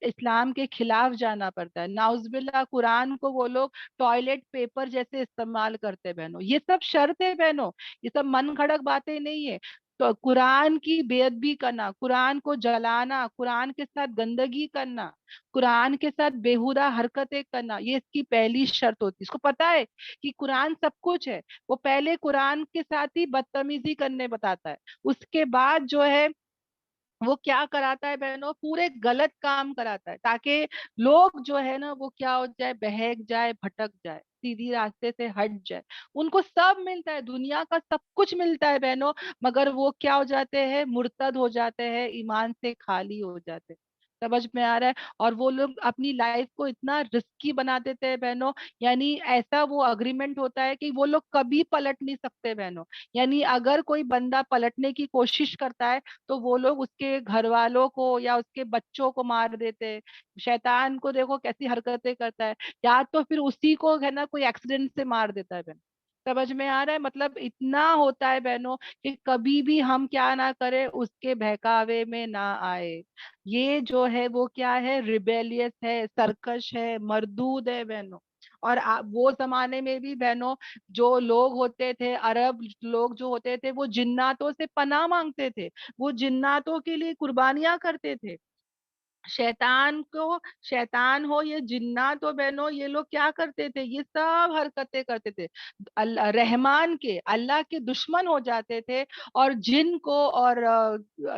इस्लाम के खिलाफ जाना पड़ता है। नाउजबिल्ला, कुरान को वो लोग टॉयलेट पेपर जैसे इस्तेमाल करते हैं बहनों। ये सब शर्त है बहनों, ये सब मन घड़क बातें नहीं है। तो कुरान की बेअदबी करना, कुरान को जलाना, कुरान के साथ गंदगी करना, कुरान के साथ बेहुदा हरकतें करना, ये इसकी पहली शर्त होती है। इसको पता है कि कुरान सब कुछ है, वो पहले कुरान के साथ ही बदतमीजी करने बताता है। उसके बाद जो है वो क्या कराता है बहनों, पूरे गलत काम कराता है, ताकि लोग जो है ना वो क्या हो जाए, बहक जाए, भटक जाए, सीधी रास्ते से हट जाए। उनको सब मिलता है, दुनिया का सब कुछ मिलता है बहनों, मगर वो क्या हो जाते हैं, मुर्तद हो जाते हैं, ईमान से खाली हो जाते हैं। समझ में आ रहा है। और वो लोग अपनी लाइफ को इतना रिस्की बना देते हैं बहनों, यानी ऐसा वो अग्रीमेंट होता है कि वो लोग कभी पलट नहीं सकते बहनों। यानी अगर कोई बंदा पलटने की कोशिश करता है, तो वो लोग उसके घर वालों को या उसके बच्चों को मार देते हैं। शैतान को देखो कैसी हरकतें करता है, या तो फिर उसी को है ना कोई एक्सीडेंट से मार देता है बहन। समझ में आ रहा है, मतलब इतना होता है बहनों कि कभी भी हम क्या ना करें, उसके बहकावे में ना आए। ये जो है वो क्या है, रिबेलियस है, सरकश है, मरदूद है बहनों। और वो जमाने में भी बहनों, जो लोग होते थे, अरब लोग जो होते थे, वो जिन्नातों से पनाह मांगते थे, वो जिन्नातों के लिए कुर्बानियां करते थे। शैतान को, शैतान हो ये जिन्नात हो बहनों, ये लोग क्या करते थे, ये सब हरकतें करते थे। अल्लाह रहमान के, अल्लाह के दुश्मन हो जाते थे, और जिन को और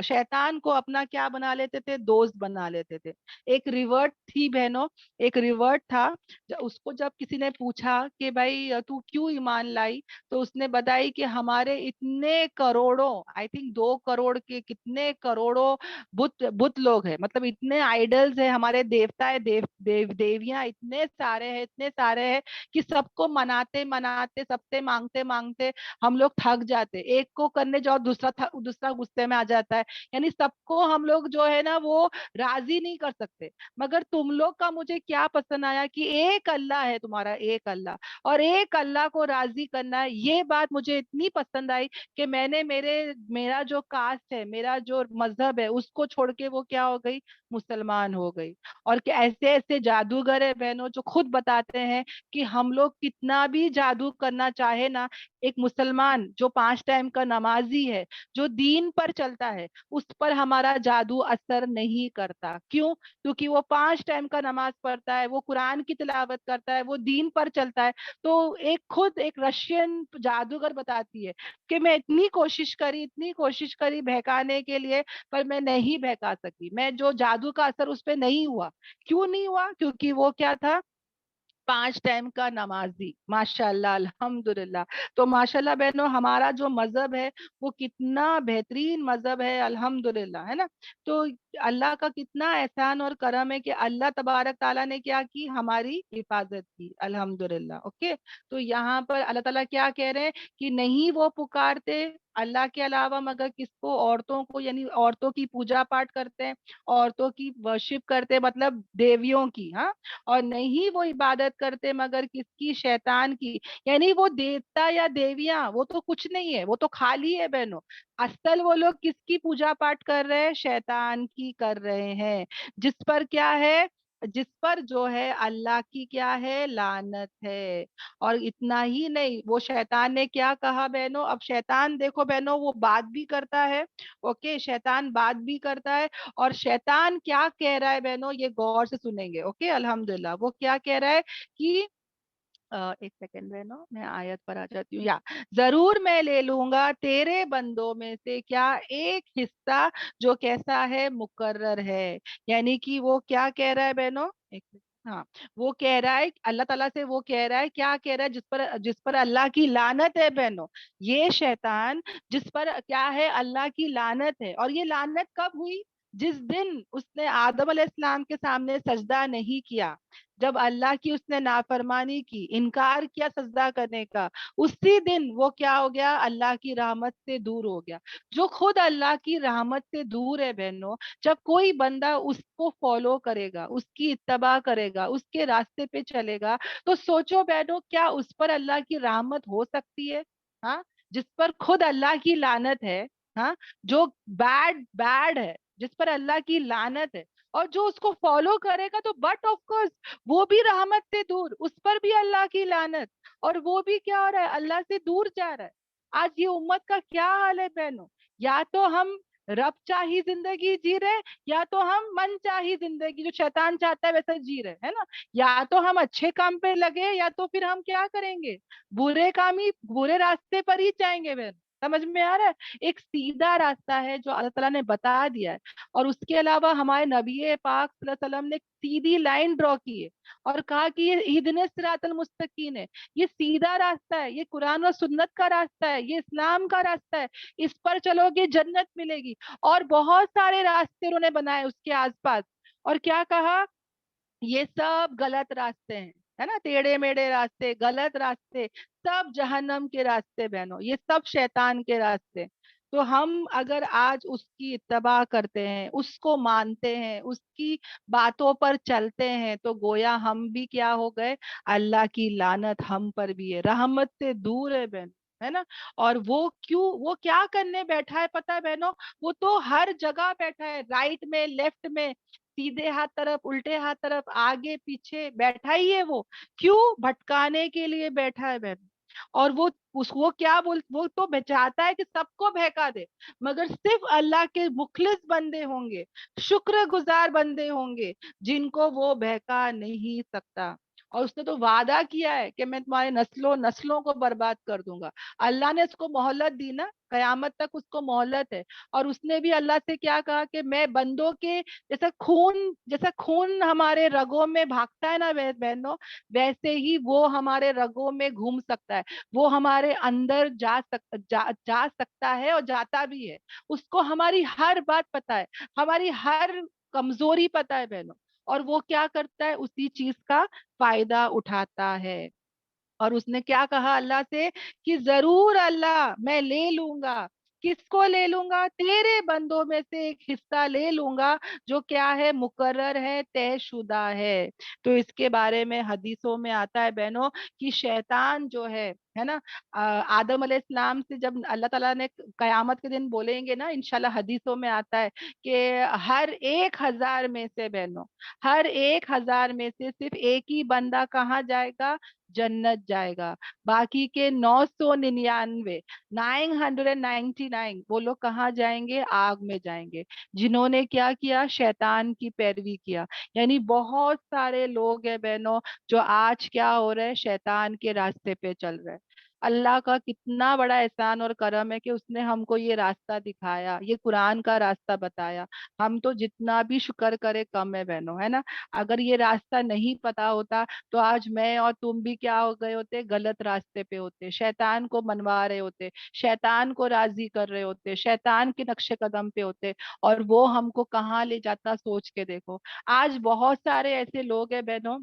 शैतान को अपना क्या बना लेते थे, दोस्त बना लेते थे। एक रिवर्ट थी बहनों, एक रिवर्ट था। उसको जब किसी ने पूछा कि भाई तू क्यों ईमान लाई, तो उसने बताई कि हमारे इतने करोड़ों, आई थिंक 2 करोड़ के कितने करोड़ों बुत बुत लोग हैं, मतलब इतने आइडल्स है, हमारे देवता है, देवियां इतने सारे हैं, इतने सारे हैं, कि सबको मनाते मनाते, सबसे मांगते मांगते हम लोग थक जाते। एक को करने जाओ, दूसरा गुस्से में आ जाता है। यानी सबको हम लोग जो है ना वो राजी नहीं कर सकते। मगर तुम लोग का मुझे क्या पसंद आया कि एक अल्लाह है, तुम्हारा एक अल्लाह, और एक अल्लाह को राजी करना है। ये बात मुझे इतनी पसंद आई कि मैंने मेरा जो कास्ट है, मेरा जो मजहब है, उसको छोड़ के वो क्या हो गई, मुसलमान हो गई। और कि ऐसे ऐसे जादूगर है बहनों जो खुद बताते हैं कि हम लोग कितना भी जादू करना चाहे ना, एक मुसलमान जो 5 टाइम का नमाजी है, जो दीन पर चलता है, उस पर हमारा जादू असर नहीं करता। क्यों? क्योंकि वो 5 टाइम का नमाज पढ़ता है, वो कुरान की तिलावत करता है, वो दीन पर चलता है। तो एक खुद एक रशियन जादूगर बताती है कि मैं इतनी कोशिश करी बहकाने के लिए, पर मैं नहीं बहका सकी, मैं जो जादू का असर उस पे नहीं हुआ। क्यों नहीं हुआ? क्योंकि वो क्या था? 5 टाइम का नमाजी। माशाल्लाह, अल्हम्दुलिल्लाह। तो माशाल्लाह बहनों, हमारा जो मजहब है वो कितना बेहतरीन मजहब है, अल्हम्दुलिल्लाह, है ना। तो अल्लाह का कितना एहसान और करम है कि अल्लाह तबारक ताला ने क्या की, हमारी हिफाजत की, अल्हम्दुलिल्लाह। ओके। तो यहाँ पर अल्लाह ताला क्या कह रहे हैं कि नहीं वो पुकारते अल्लाह के अलावा मगर किसको? औरतों को, यानी औरतों की पूजा पाठ करते हैं, औरतों की वर्शिप करते हैं, मतलब देवियों की, हाँ। और नहीं वो इबादत करते मगर किसकी? शैतान की। यानी वो देवता या देवियां वो तो कुछ नहीं है, वो तो खाली है बहनों। असल वो लोग किसकी पूजा पाठ कर रहे हैं? शैतान की कर रहे हैं। जिस पर क्या है? जिस पर जो है अल्लाह की क्या है? लानत है। और इतना ही नहीं, वो शैतान ने क्या कहा बहनों? अब शैतान देखो बहनों, वो बात भी करता है। ओके, शैतान बात भी करता है। और शैतान क्या कह रहा है बहनों, ये गौर से सुनेंगे। ओके, अल्हम्दुलिल्लाह। वो क्या कह रहा है कि एक सेकंड बहनों, मैं आयत पर आ जाती हूँ। या जरूर मैं ले लूंगा तेरे बंदों में से क्या? एक हिस्सा जो कैसा है? मुकर्रर है। यानी कि वो क्या कह रहा है बहनों? एक सेकंड। हाँ, वो कह रहा है अल्लाह ताला से, वो कह रहा है, क्या कह रहा है? जिस पर अल्लाह की लानत है बहनों, ये शैतान जिस पर क्या है? अल्लाह की लानत है। और ये लानत कब हुई? जिस दिन उसने आदम अलैहिस्सलाम के सामने सजदा नहीं किया, जब अल्लाह की उसने नाफरमानी की, इनकार किया सजदा करने का, उसी दिन वो क्या हो गया? अल्लाह की रहमत से दूर हो गया। जो खुद अल्लाह की रहमत से दूर है बहनों, जब कोई बंदा उसको फॉलो करेगा, उसकी इत्तबा करेगा, उसके रास्ते पे चलेगा, तो सोचो बहनों, क्या उस पर अल्लाह की रहमत हो सकती है? हाँ, जिस पर खुद अल्लाह की लानत है। हाँ, जो बैड बैड है, जिस पर अल्लाह की लानत है, और जो उसको फॉलो करेगा तो बट ऑफ कोर्स वो भी रहमत से दूर, उस पर भी अल्लाह की लानत। और वो भी क्या हो रहा है? अल्लाह से दूर जा रहा है। आज ये उम्मत का क्या हाल है बहनों? या तो हम रब चाही जिंदगी जी रहे, या तो हम मन चाही जिंदगी, जो शैतान चाहता है वैसा जी रहे, है ना। या तो हम अच्छे काम पे लगे, या तो फिर हम क्या करेंगे? बुरे काम ही, बुरे रास्ते पर ही जाएंगे बहन। समझ में आ रहा है? एक सीधा रास्ता है जो अल्लाह ताला ने बता दिया है। और उसके अलावा हमारे नबी पाक सल्लल्लाहु अलैहि वसल्लम ने एक सीधी लाइन ड्रॉ की है और कहा कि ये इहदिनस सिरातल मुस्तकीम है। ये सीधा रास्ता है, ये कुरान और सुन्नत का रास्ता है, ये इस्लाम का रास्ता है। इस पर चलोगे जन्नत मिलेगी। और बहुत सारे रास्ते उन्होंने बनाए उसके आसपास। और क्या कहा? ये सब गलत रास्ते हैं, है ना, टेढ़े मेढ़े रास्ते, गलत रास्ते, सब जहन्नम के रास्ते बहनों, ये सब शैतान के रास्ते। तो हम अगर आज उसकी इत्तबा करते हैं, उसको मानते हैं, उसकी बातों पर चलते हैं, तो गोया हम भी क्या हो गए? अल्लाह की लानत हम पर भी है, रहमत से दूर है बहन, है ना। और वो क्यों, वो क्या करने बैठा है पता है बहनों? वो तो हर जगह बैठा है, राइट में, लेफ्ट में, सीधे हाथ तरफ, उल्टे हाथ तरफ, आगे पीछे बैठा ही है वो। क्यों? भटकाने के लिए बैठा है बहन। और वो क्या बोल, वो तो चाहता है कि सबको बहका दे, मगर सिर्फ अल्लाह के मुखलिस बंदे होंगे, शुक्रगुजार बंदे होंगे, जिनको वो बहका नहीं सकता। और उसने तो वादा किया है कि मैं तुम्हारे नस्लों नस्लों को बर्बाद कर दूंगा। अल्लाह ने उसको मोहलत दी ना, कयामत तक उसको मोहलत है। और उसने भी अल्लाह से क्या कहा कि मैं बंदों के जैसा खून हमारे रगों में भागता है ना बहनों, वैसे ही वो हमारे रगों में घूम सकता है। वो हमारे अंदर जा सकता है और जाता भी है। उसको हमारी हर बात पता है, हमारी हर कमजोरी पता है बहनों। और वो क्या करता है? उसी चीज का फायदा उठाता है। और उसने क्या कहा अल्लाह से कि जरूर अल्लाह मैं ले लूंगा کس کو لے لوں گا؟ تیرے بندوں میں سے ایک حصہ لے لوں گا جو کیا ہے؟ مقرر ہے، طے شدہ ہے. تو اس کے بارے میں حدیثوں میں آتا ہے بہنوں کہ شیطان جو ہے نا، آدم علیہ السلام سے جب اللہ تعالیٰ نے قیامت کے دن بولیں گے نا، انشاءاللہ حدیثوں میں آتا ہے کہ ہر 1,000 میں سے بہنوں، ہر 1,000 میں سے صرف ایک ہی بندہ کہاں جائے گا؟ جنت جائے گا. باقی کے 999 999 وہ لوگ کہاں جائیں گے؟ آگ میں جائیں گے، جنہوں نے کیا کیا؟ شیطان کی پیروی کیا. یعنی بہت سارے لوگ ہیں بہنوں جو آج کیا ہو رہے ہیں؟ شیطان کے راستے پہ چل رہے ہیں. اللہ کا کتنا بڑا احسان اور کرم ہے کہ اس نے ہم کو یہ راستہ دکھایا، یہ قرآن کا راستہ بتایا. ہم تو جتنا بھی شکر کرے کم ہے بہنوں، ہے نا. اگر یہ راستہ نہیں پتا ہوتا تو آج میں اور تم بھی کیا ہو گئے ہوتے؟ غلط راستے پہ ہوتے، شیطان کو منوا رہے ہوتے، شیطان کو راضی کر رہے ہوتے، شیطان کے نقش قدم پہ ہوتے. اور وہ ہم کو کہاں لے جاتا؟ سوچ کے دیکھو. آج بہت سارے ایسے لوگ ہیں بہنوں،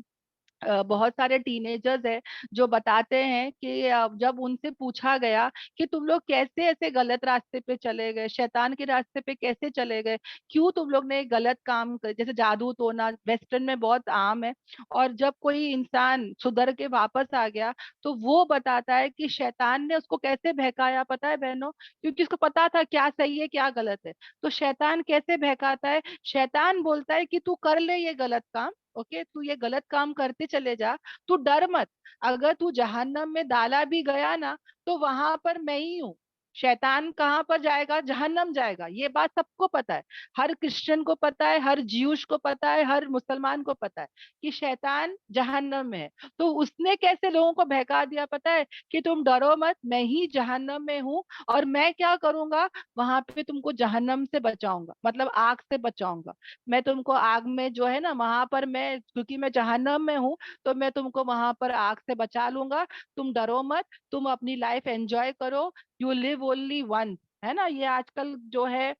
بہت سارے ٹینیجرز ہیں جو بتاتے ہیں کہ جب ان سے پوچھا گیا کہ تم لوگ کیسے ایسے غلط راستے پہ چلے گئے، شیطان کے راستے پہ کیسے چلے گئے، کیوں تم لوگ نے غلط کام جیسے جادو ٹونا ویسٹرن میں بہت عام ہے. اور جب کوئی انسان سدھر کے واپس آ گیا تو وہ بتاتا ہے کہ شیطان نے اس کو کیسے بہکایا پتا ہے بہنوں؟ کیونکہ اس کو پتا تھا کیا صحیح ہے کیا غلط ہے. تو شیطان کیسے بہکاتا ہے؟ شیطان بولتا ہے کہ تو کر لے یہ غلط کام، اوکے، تو یہ غلط کام کرتے چلے جا، تو ڈر مت. اگر تو جہنم میں ڈالا بھی گیا نا تو وہاں پر میں ہی ہوں. شیطان کہاں پر جائے گا؟ جہنم جائے گا. یہ بات سب کو پتا ہے، ہر کرسچن کو پتا ہے، ہر جیوش کو پتا ہے، ہر مسلمان کو پتا ہے کہ شیطان جہنم میں ہے. تو اس نے کیسے لوگوں کو بہکا دیا پتا ہے کہ تم ڈرو مت، میں ہی جہنم میں ہوں اور میں کیا کروں گا؟ وہاں پہ تم کو جہنم سے بچاؤں گا، مطلب آگ سے بچاؤں گا. میں تم کو آگ میں جو ہے نا وہاں پر میں، کیونکہ میں جہنم میں ہوں تو میں تم کو وہاں پر آگ سے بچا لوں گا. تم ڈرو مت، تم اپنی لائف انجوائے کرو. یو لیو اونلی ون، ہے نا. یہ آج کل جو ہے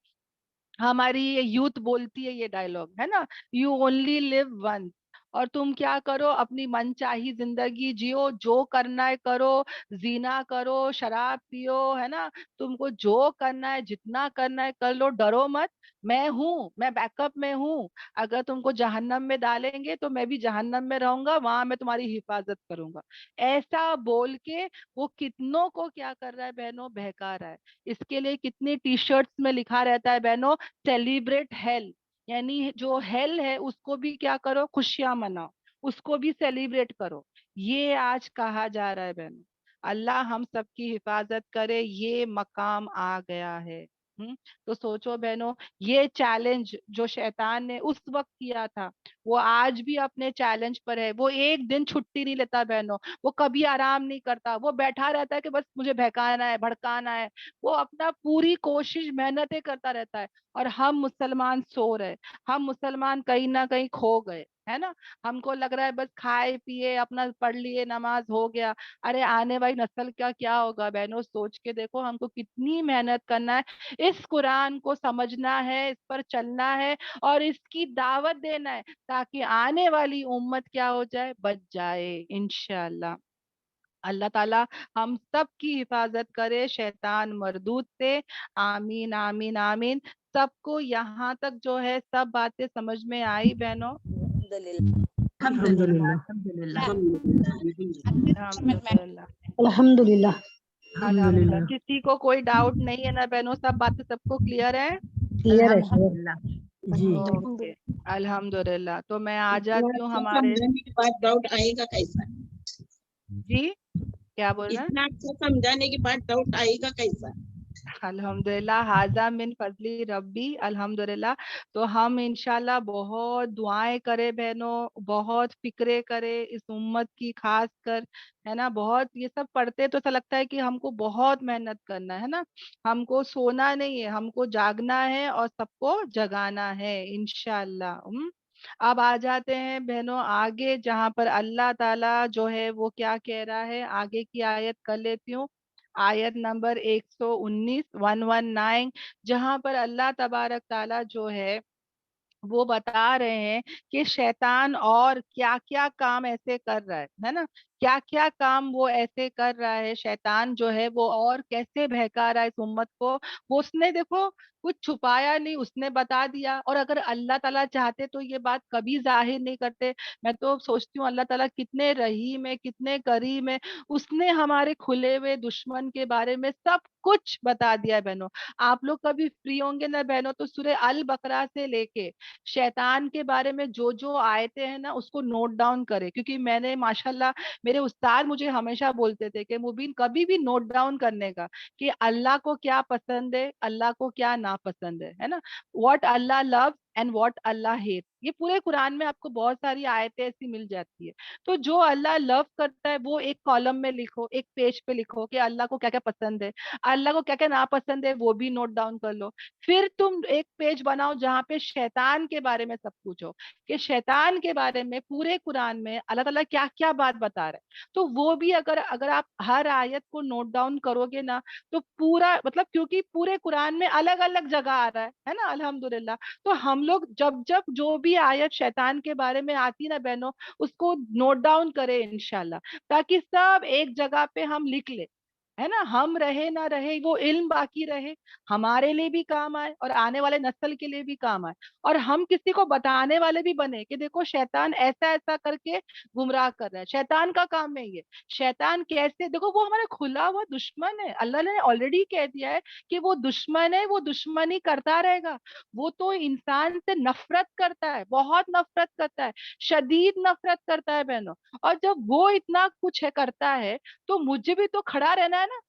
ہماری یوتھ بولتی ہے یہ ڈائلوگ، ہے نا، یو اونلی لیو ون. اور تم کیا کرو؟ اپنی من چاہی زندگی جیو، جو کرنا ہے کرو، زینا کرو، شراب پیو، ہے نا. تم کو جو کرنا ہے جتنا کرنا ہے کر لو، ڈرو مت. میں ہوں، میں بیک اپ میں ہوں. اگر تم کو جہنم میں ڈالیں گے تو میں بھی جہنم میں رہوں گا، وہاں میں تمہاری حفاظت کروں گا. ایسا بول کے وہ کتنوں کو کیا کر رہا ہے بہنوں؟ بہکا رہا ہے. اس کے لیے کتنی ٹی شرٹس میں لکھا رہتا ہے بہنوں، سیلیبریٹ ہیل. یعنی جو ہیل ہے اس کو بھی کیا کرو؟ خوشیاں مناؤ، اس کو بھی سیلیبریٹ کرو. یہ آج کہا جا رہا ہے بہنوں. اللہ ہم سب کی حفاظت کرے. یہ مقام آ گیا ہے. تو سوچو بہنوں، یہ چیلنج جو شیطان نے اس وقت کیا تھا وہ آج بھی اپنے چیلنج پر ہے. وہ ایک دن چھٹی نہیں لیتا بہنوں، وہ کبھی آرام نہیں کرتا. وہ بیٹھا رہتا ہے کہ بس مجھے بہکانا ہے، بھڑکانا ہے. وہ اپنا پوری کوشش محنتیں کرتا رہتا ہے. اور ہم مسلمان سو رہے، ہم مسلمان کہیں نہ کہیں کھو گئے، ہے نا. ہم کو لگ رہا ہے بس کھائے پیے اپنا پڑھ لیے نماز ہو گیا. ارے آنے والی نسل کا کیا ہوگا بہنوں؟ سوچ کے دیکھو. ہم کو کتنی محنت کرنا ہے، اس قرآن کو سمجھنا ہے، اس پر چلنا ہے اور اس کی دعوت دینا ہے تاکہ آنے والی امت کیا ہو جائے؟ بچ جائے انشاءاللہ. اللہ تعالیٰ ہم سب کی حفاظت کرے شیطان مردود سے. آمین آمین آمین. سب کو یہاں تک جو ہے سب باتیں سمجھ میں آئی بہنوں؟ الحمدللہ الحمدللہ الحمدللہ الحمدللہ الحمدللہ الحمدللہ. کسی کو کوئی ڈاؤٹ نہیں ہے نا بہنوں؟ سب باتیں سب کو کلیئر ہے؟ کلیئر ہے سب الحمدللہ. جی. اوکے الحمدللہ. تو میں آ جاتی ہوں ہمارے سمجھانے کے بعد ڈاؤٹ آئے گا کیسا؟ جی کیا بول رہے ہیں؟ اتنا اچھا سمجھانے کے بعد ڈاؤٹ آئے گا کیسا؟ الحمدللہ حاذا من فضلی ربی. الحمدللہ. تو ہم انشاءاللہ بہت دعائیں کرے بہنوں، بہت فکرے کرے اس امت کی خاص کر، ہے نا. بہت یہ سب پڑھتے تو ایسا لگتا ہے کہ ہم کو بہت محنت کرنا ہے نا. ہم کو سونا نہیں ہے، ہم کو جاگنا ہے اور سب کو جگانا ہے انشاءاللہ. اب آ جاتے ہیں بہنوں آگے، جہاں پر اللہ تعالیٰ جو ہے وہ کیا کہہ رہا ہے. آگے کی آیت کر لیتی ہوں، آیت نمبر 119 119، جہاں پر اللہ تبارک تعالیٰ جو ہے وہ بتا رہے ہیں کہ شیطان اور کیا کیا کام ایسے کر رہا ہے نا. क्या क्या काम वो ऐसे कर रहा है शैतान जो है वो, और कैसे बहका रहा है इस उम्मत को। वो उसने देखो कुछ छुपाया नहीं, उसने बता दिया। और अगर अल्लाह ताला चाहते तो ये बात कभी जाहिर नहीं करते। मैं तो सोचती हूँ अल्लाह ताला कितने रहीम है, कितने करीम है। उसने हमारे खुले हुए दुश्मन के बारे में सब कुछ बता दिया है बहनों। आप लोग कभी फ्री होंगे ना बहनों, तो सूरह अल बकरा से लेके शैतान के बारे में जो जो आयतें हैं ना उसको नोट डाउन करें, क्योंकि मैंने माशाल्लाह मेरे उस्ताद मुझे हमेशा बोलते थे कि मुबीन कभी भी नोट डाउन करने का कि अल्लाह को क्या पसंद है, अल्लाह को क्या नापसंद है ना। What Allah love and what Allah hate, ये पूरे कुरान में आपको बहुत सारी आयतें ऐसी मिल जाती है। तो जो अल्लाह लव करता है वो एक कॉलम में लिखो, एक पेज पे लिखो कि अल्लाह को क्या क्या पसंद है, अल्लाह को क्या क्या नापसंद है, वो भी नोट डाउन कर लो। फिर तुम एक पेज बनाओ जहाँ पे शैतान के बारे में सब कुछ हो, कि शैतान के बारे में पूरे कुरान में अल्लाह ताला क्या क्या बात बता रहा है। तो वो भी अगर अगर आप हर आयत को नोट डाउन करोगे ना, तो पूरा मतलब, क्योंकि पूरे कुरान में अलग अलग जगह आ रहा है ना, अल्हम्दुलिल्लाह। तो हम लोग जब जब जो भी आयत शैतान के बारे में आती ना बहनों, उसको नोट डाउन करें इंशाल्लाह, ताकि सब एक जगह पे हम लिख ले, है ना। हम रहे ना रहे वो इल्म बाकी रहे, हमारे लिए भी काम आए और आने वाले नस्ल के लिए भी काम आए। और हम किसी को बताने वाले भी बने कि देखो शैतान ऐसा ऐसा करके गुमराह कर रहा है, शैतान का काम है ये। शैतान कैसे, देखो वो हमारा खुला हुआ दुश्मन है, अल्लाह ने ऑलरेडी कह दिया है कि वो दुश्मन है, वो दुश्मनी करता रहेगा। वो तो इंसान से नफरत करता है, बहुत नफरत करता है, शदीद नफरत करता है बहनों। और जब वो इतना कुछ है करता है, तो मुझे भी तो खड़ा रहना है ना।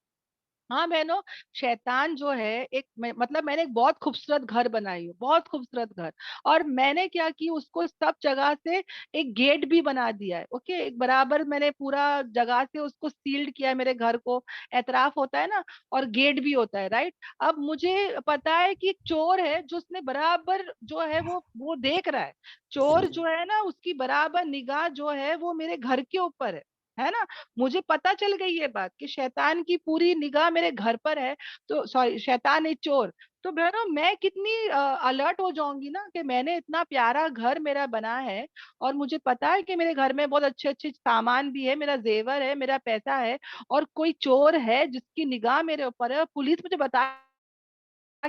हाँ बहनों, शैतान जो है एक मतलब मैंने एक बहुत खूबसूरत घर बनाई है, बहुत खूबसूरत घर। और मैंने क्या की, उसको सब जगह से एक गेट भी बना दिया है। ओके, एक बराबर मैंने पूरा जगह से उसको सील्ड किया है मेरे घर को। एतराफ होता है ना, और गेट भी होता है, राइट। अब मुझे पता है कि एक चोर है जो उसने बराबर जो है वो देख रहा है। चोर जो है ना, उसकी बराबर निगाह जो है वो मेरे घर के ऊपर है ना। मुझे पता चल गई ये बात कि शैतान की पूरी निगाह मेरे घर पर है। तो सॉरी, शैतान है चोर। तो बहनों मैं कितनी अलर्ट हो जाऊंगी ना, कि मैंने इतना प्यारा घर मेरा बना है, और मुझे पता है कि मेरे घर में बहुत अच्छे अच्छे सामान भी है, मेरा जेवर है, मेरा पैसा है, और कोई चोर है जिसकी निगाह मेरे ऊपर है, और पुलिस मुझे बता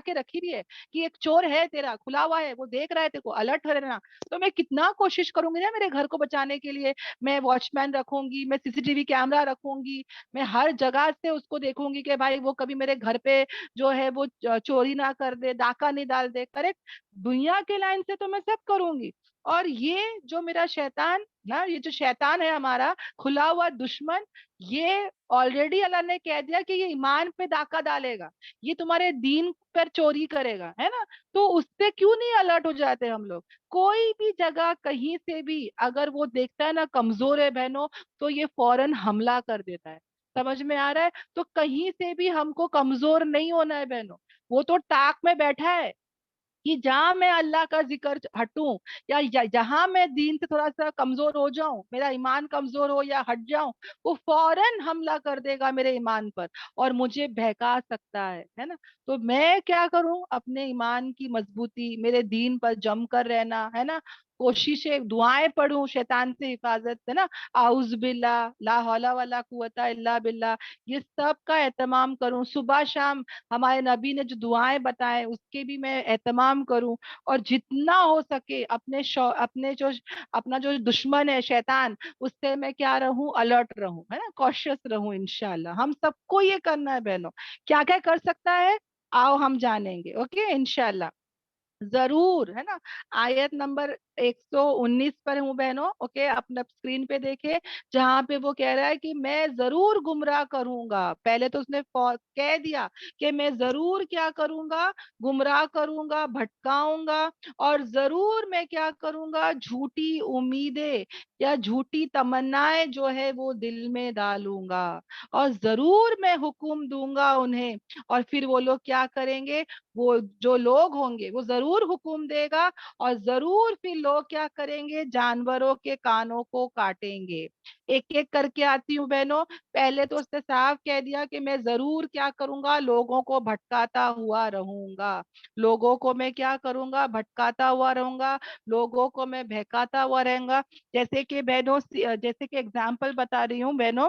के रखी भी है कि एक चोर है, तेरा खुला हुआ है, वो देख रहा है तेरे को, अलर्ट रहना। तो मैं कितना कोशिश करूंगी ना मेरे घर को बचाने के लिए। मैं वॉचमैन रखूंगी, मैं सीसीटीवी कैमरा रखूंगी, मैं हर जगह से उसको देखूंगी कि भाई वो कभी मेरे घर पे जो है वो चोरी ना कर दे, डाका नहीं डाल दे। करेक्ट, दुनिया के लाइन से तो मैं सब करूंगी। और ये जो मेरा शैतान ना, ये जो शैतान है हमारा खुला हुआ दुश्मन, ये ऑलरेडी अल्लाह ने कह दिया कि ये ईमान पे डाका डालेगा, ये तुम्हारे दीन पर चोरी करेगा, है ना। तो उससे क्यों नहीं अलर्ट हो जाते हम लोग। कोई भी जगह कहीं से भी अगर वो देखता है ना कमजोर है बहनों, तो ये फौरन हमला कर देता है। समझ में आ रहा है। तो कहीं से भी हमको कमजोर नहीं होना है बहनों। वो तो ताक में बैठा है कि जहां मैं अल्लाह का जिक्र हटूं, या जहां मैं दीन से थोड़ा सा कमजोर हो जाऊं, मेरा ईमान कमजोर हो या हट जाऊं, वो फौरन हमला कर देगा मेरे ईमान पर, और मुझे बहका सकता है ना। तो मैं क्या करूं, अपने ईमान की मजबूती, मेरे दीन पर जम कर रहना, है ना। कोशिशें दुआएं पढ़ूं शैतान से हिफाजत, है ना। आउज बिल्ला, ला हौला वला कुव्वता इल्ला बिल्ला, ये सब का एहतमाम करूं। सुबह शाम हमारे नबी ने जो दुआएं बताए उसके भी मैं एहतमाम करूं। और जितना हो सके अपने जो अपना जो दुश्मन है शैतान, उससे मैं क्या रहूं, अलर्ट रहूं, है ना, कॉशियस रहूं। इंशाल्लाह हम सबको ये करना है बहनों। क्या क्या कर सकता है, आओ हम जानेंगे, ओके इंशाल्लाह। जरूर, है ना। आयत नंबर 119 पर हूँ बहनों, ओके, अपने स्क्रीन पे देखे, जहां पे वो कह रहा है कि मैं जरूर गुमराह करूंगा। पहले तो उसने कह दिया कि मैं जरूर क्या करूंगा, गुमराह करूंगा, भटकाऊंगा। और जरूर मैं क्या करूंगा, झूठी उम्मीदें या झूठी तमन्नाएं जो है वो दिल में डालूंगा। और जरूर मैं हुक्म दूंगा उन्हें, और फिर वो लोग क्या करेंगे, وہ جو لوگ ہوں گے وہ ضرور حکم دے گا اور ضرور پھر لوگ کیا کریں گے, جانوروں کے کانوں کو کاٹیں گے. ایک ایک کر کے آتی ہوں بہنوں. پہلے تو اس نے صاف کہہ دیا کہ میں ضرور کیا کروں گا, لوگوں کو بھٹکاتا ہوا رہوں گا. لوگوں کو میں کیا کروں گا, بھٹکاتا ہوا رہوں گا, لوگوں کو میں بہکاتا ہوا رہوں گا. جیسے کہ بہنوں, جیسے کہ اگزامپل بتا رہی ہوں بہنوں,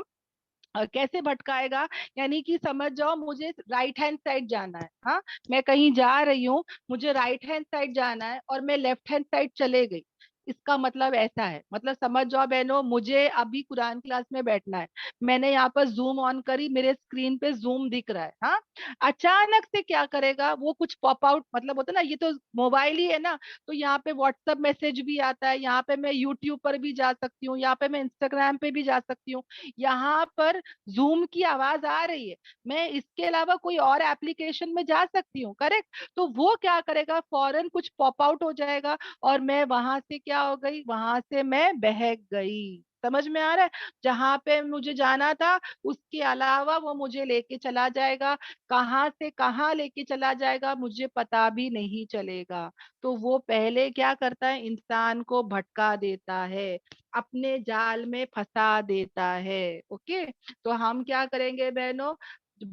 کیسے بھٹکائے گا, یعنی کہ سمجھ جاؤ مجھے رائٹ ہینڈ سائڈ جانا ہے. ہاں, میں کہیں جا رہی ہوں, مجھے رائٹ ہینڈ سائڈ جانا ہے اور میں لیفٹ ہینڈ سائڈ چلے گئی. اس کا مطلب ایسا ہے, مطلب سمجھ جاؤ بہنوں, مجھے ابھی قرآن کلاس میں بیٹھنا ہے, میں نے یہاں پر زوم آن کری, میرے اسکرین پہ زوم دکھ رہا ہے. ہاں, اچانک سے کیا کرے گا وہ, کچھ پاپ آؤٹ, مطلب ہوتا ہے نا, یہ تو موبائل ہی ہے نا, تو یہاں پہ واٹس ایپ میسج بھی آتا ہے, یہاں پہ میں یوٹیوب پر بھی جا سکتی ہوں, یہاں پہ میں انسٹاگرام پہ بھی جا سکتی ہوں, یہاں پر زوم کی آواز آ رہی ہے, میں اس کے علاوہ کوئی اور ایپلیکیشن میں جا سکتی ہوں, کریکٹ. تو وہ کیا کرے گا, فوراً کچھ پاپ آؤٹ ہو جائے گا اور میں وہاں سے کیا ہو گئی, وہاں سے میں بہک گئی. سمجھ میں آ رہا ہے, جہاں پہ مجھے جانا تھا اس کے علاوہ وہ مجھے لے کے چلا جائے گا, کہاں سے کہاں لے کے چلا جائے گا مجھے پتا بھی نہیں چلے گا. تو وہ پہلے کیا کرتا ہے, انسان کو بھٹکا دیتا ہے, اپنے جال میں پھنسا دیتا ہے. اوکے, تو ہم کیا کریں گے بہنوں,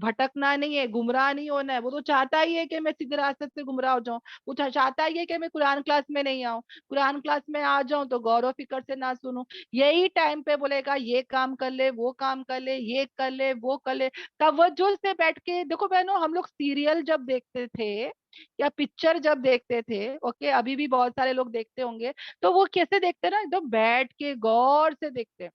بھٹکنا نہیں ہے, گمراہ نہیں ہونا ہے. وہ تو چاہتا ہی ہے کہ میں سیدھی راستہ سے گمراہ ہو جاؤں, وہ چاہتا ہی ہے کہ میں قرآن کلاس میں نہیں آؤں, قرآن کلاس میں آ جاؤں تو غور و فکر سے نہ سنوں. یہی ٹائم پہ بولے گا یہ کام کر لے, وہ کام کر لے, یہ کر لے, وہ کر لے. توجہ سے بیٹھ کے دیکھو بہنوں, ہم لوگ سیریل جب دیکھتے تھے یا پکچر جب دیکھتے تھے, اوکے, ابھی بھی بہت سارے لوگ دیکھتے ہوں گے, تو وہ کیسے دیکھتے نا, ایک دم بیٹھ کے غور سے دیکھتے.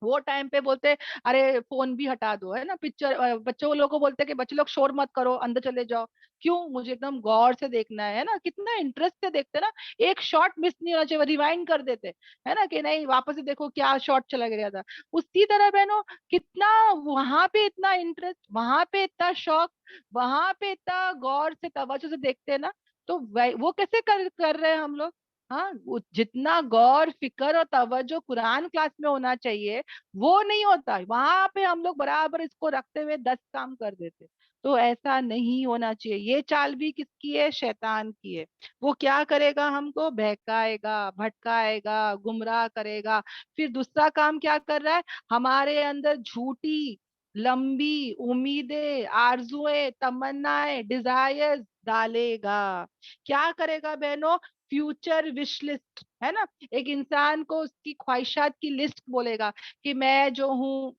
وہ ٹائم پہ بولتے ارے فون بھی ہٹا دو, ہے نا, پکچر, بچوں لوگوں کو بولتے کہ بچے لوگ شور مت کرو, اندر چلے جاؤ. کیوں, مجھے ایک دم غور سے دیکھنا ہے نا, کتنا انٹرسٹ سے دیکھتے نا, ایک شارٹ مس نہیں ہونا چاہیے, ریوائنڈ کر دیتے ہے نا, کہ نہیں واپس سے دیکھو کیا شارٹ چلا گیا تھا. اسی طرح بہنوں, کتنا وہاں پہ اتنا انٹرسٹ, وہاں پہ اتنا شوق, وہاں پہ اتنا غور سے توجہ سے دیکھتے نا. تو وہ کیسے کر رہے ہیں ہم لوگ. ہاں, جتنا غور فکر اور توجہ قرآن کلاس میں ہونا چاہیے وہ نہیں ہوتا, وہاں پہ ہم لوگ برابر اس کو رکھتے ہوئے 10 کام کر دیتے. تو ایسا نہیں ہونا چاہیے. یہ چال بھی کس کی ہے, شیطان کی ہے. وہ کیا کرے گا, ہم کو بہکائے گا, بھٹکائے گا, گمراہ کرے گا. پھر دوسرا کام کیا کر رہا ہے, ہمارے اندر جھوٹی لمبی امیدیں, آرزویں, تمنائیں, ڈیزائر ڈالے گا. کیا کرے گا بہنوں, فیوچر وش لسٹ, ہے نا, ایک انسان کو اس کی خواہشات کی لسٹ بولے گا کہ میں جو ہوں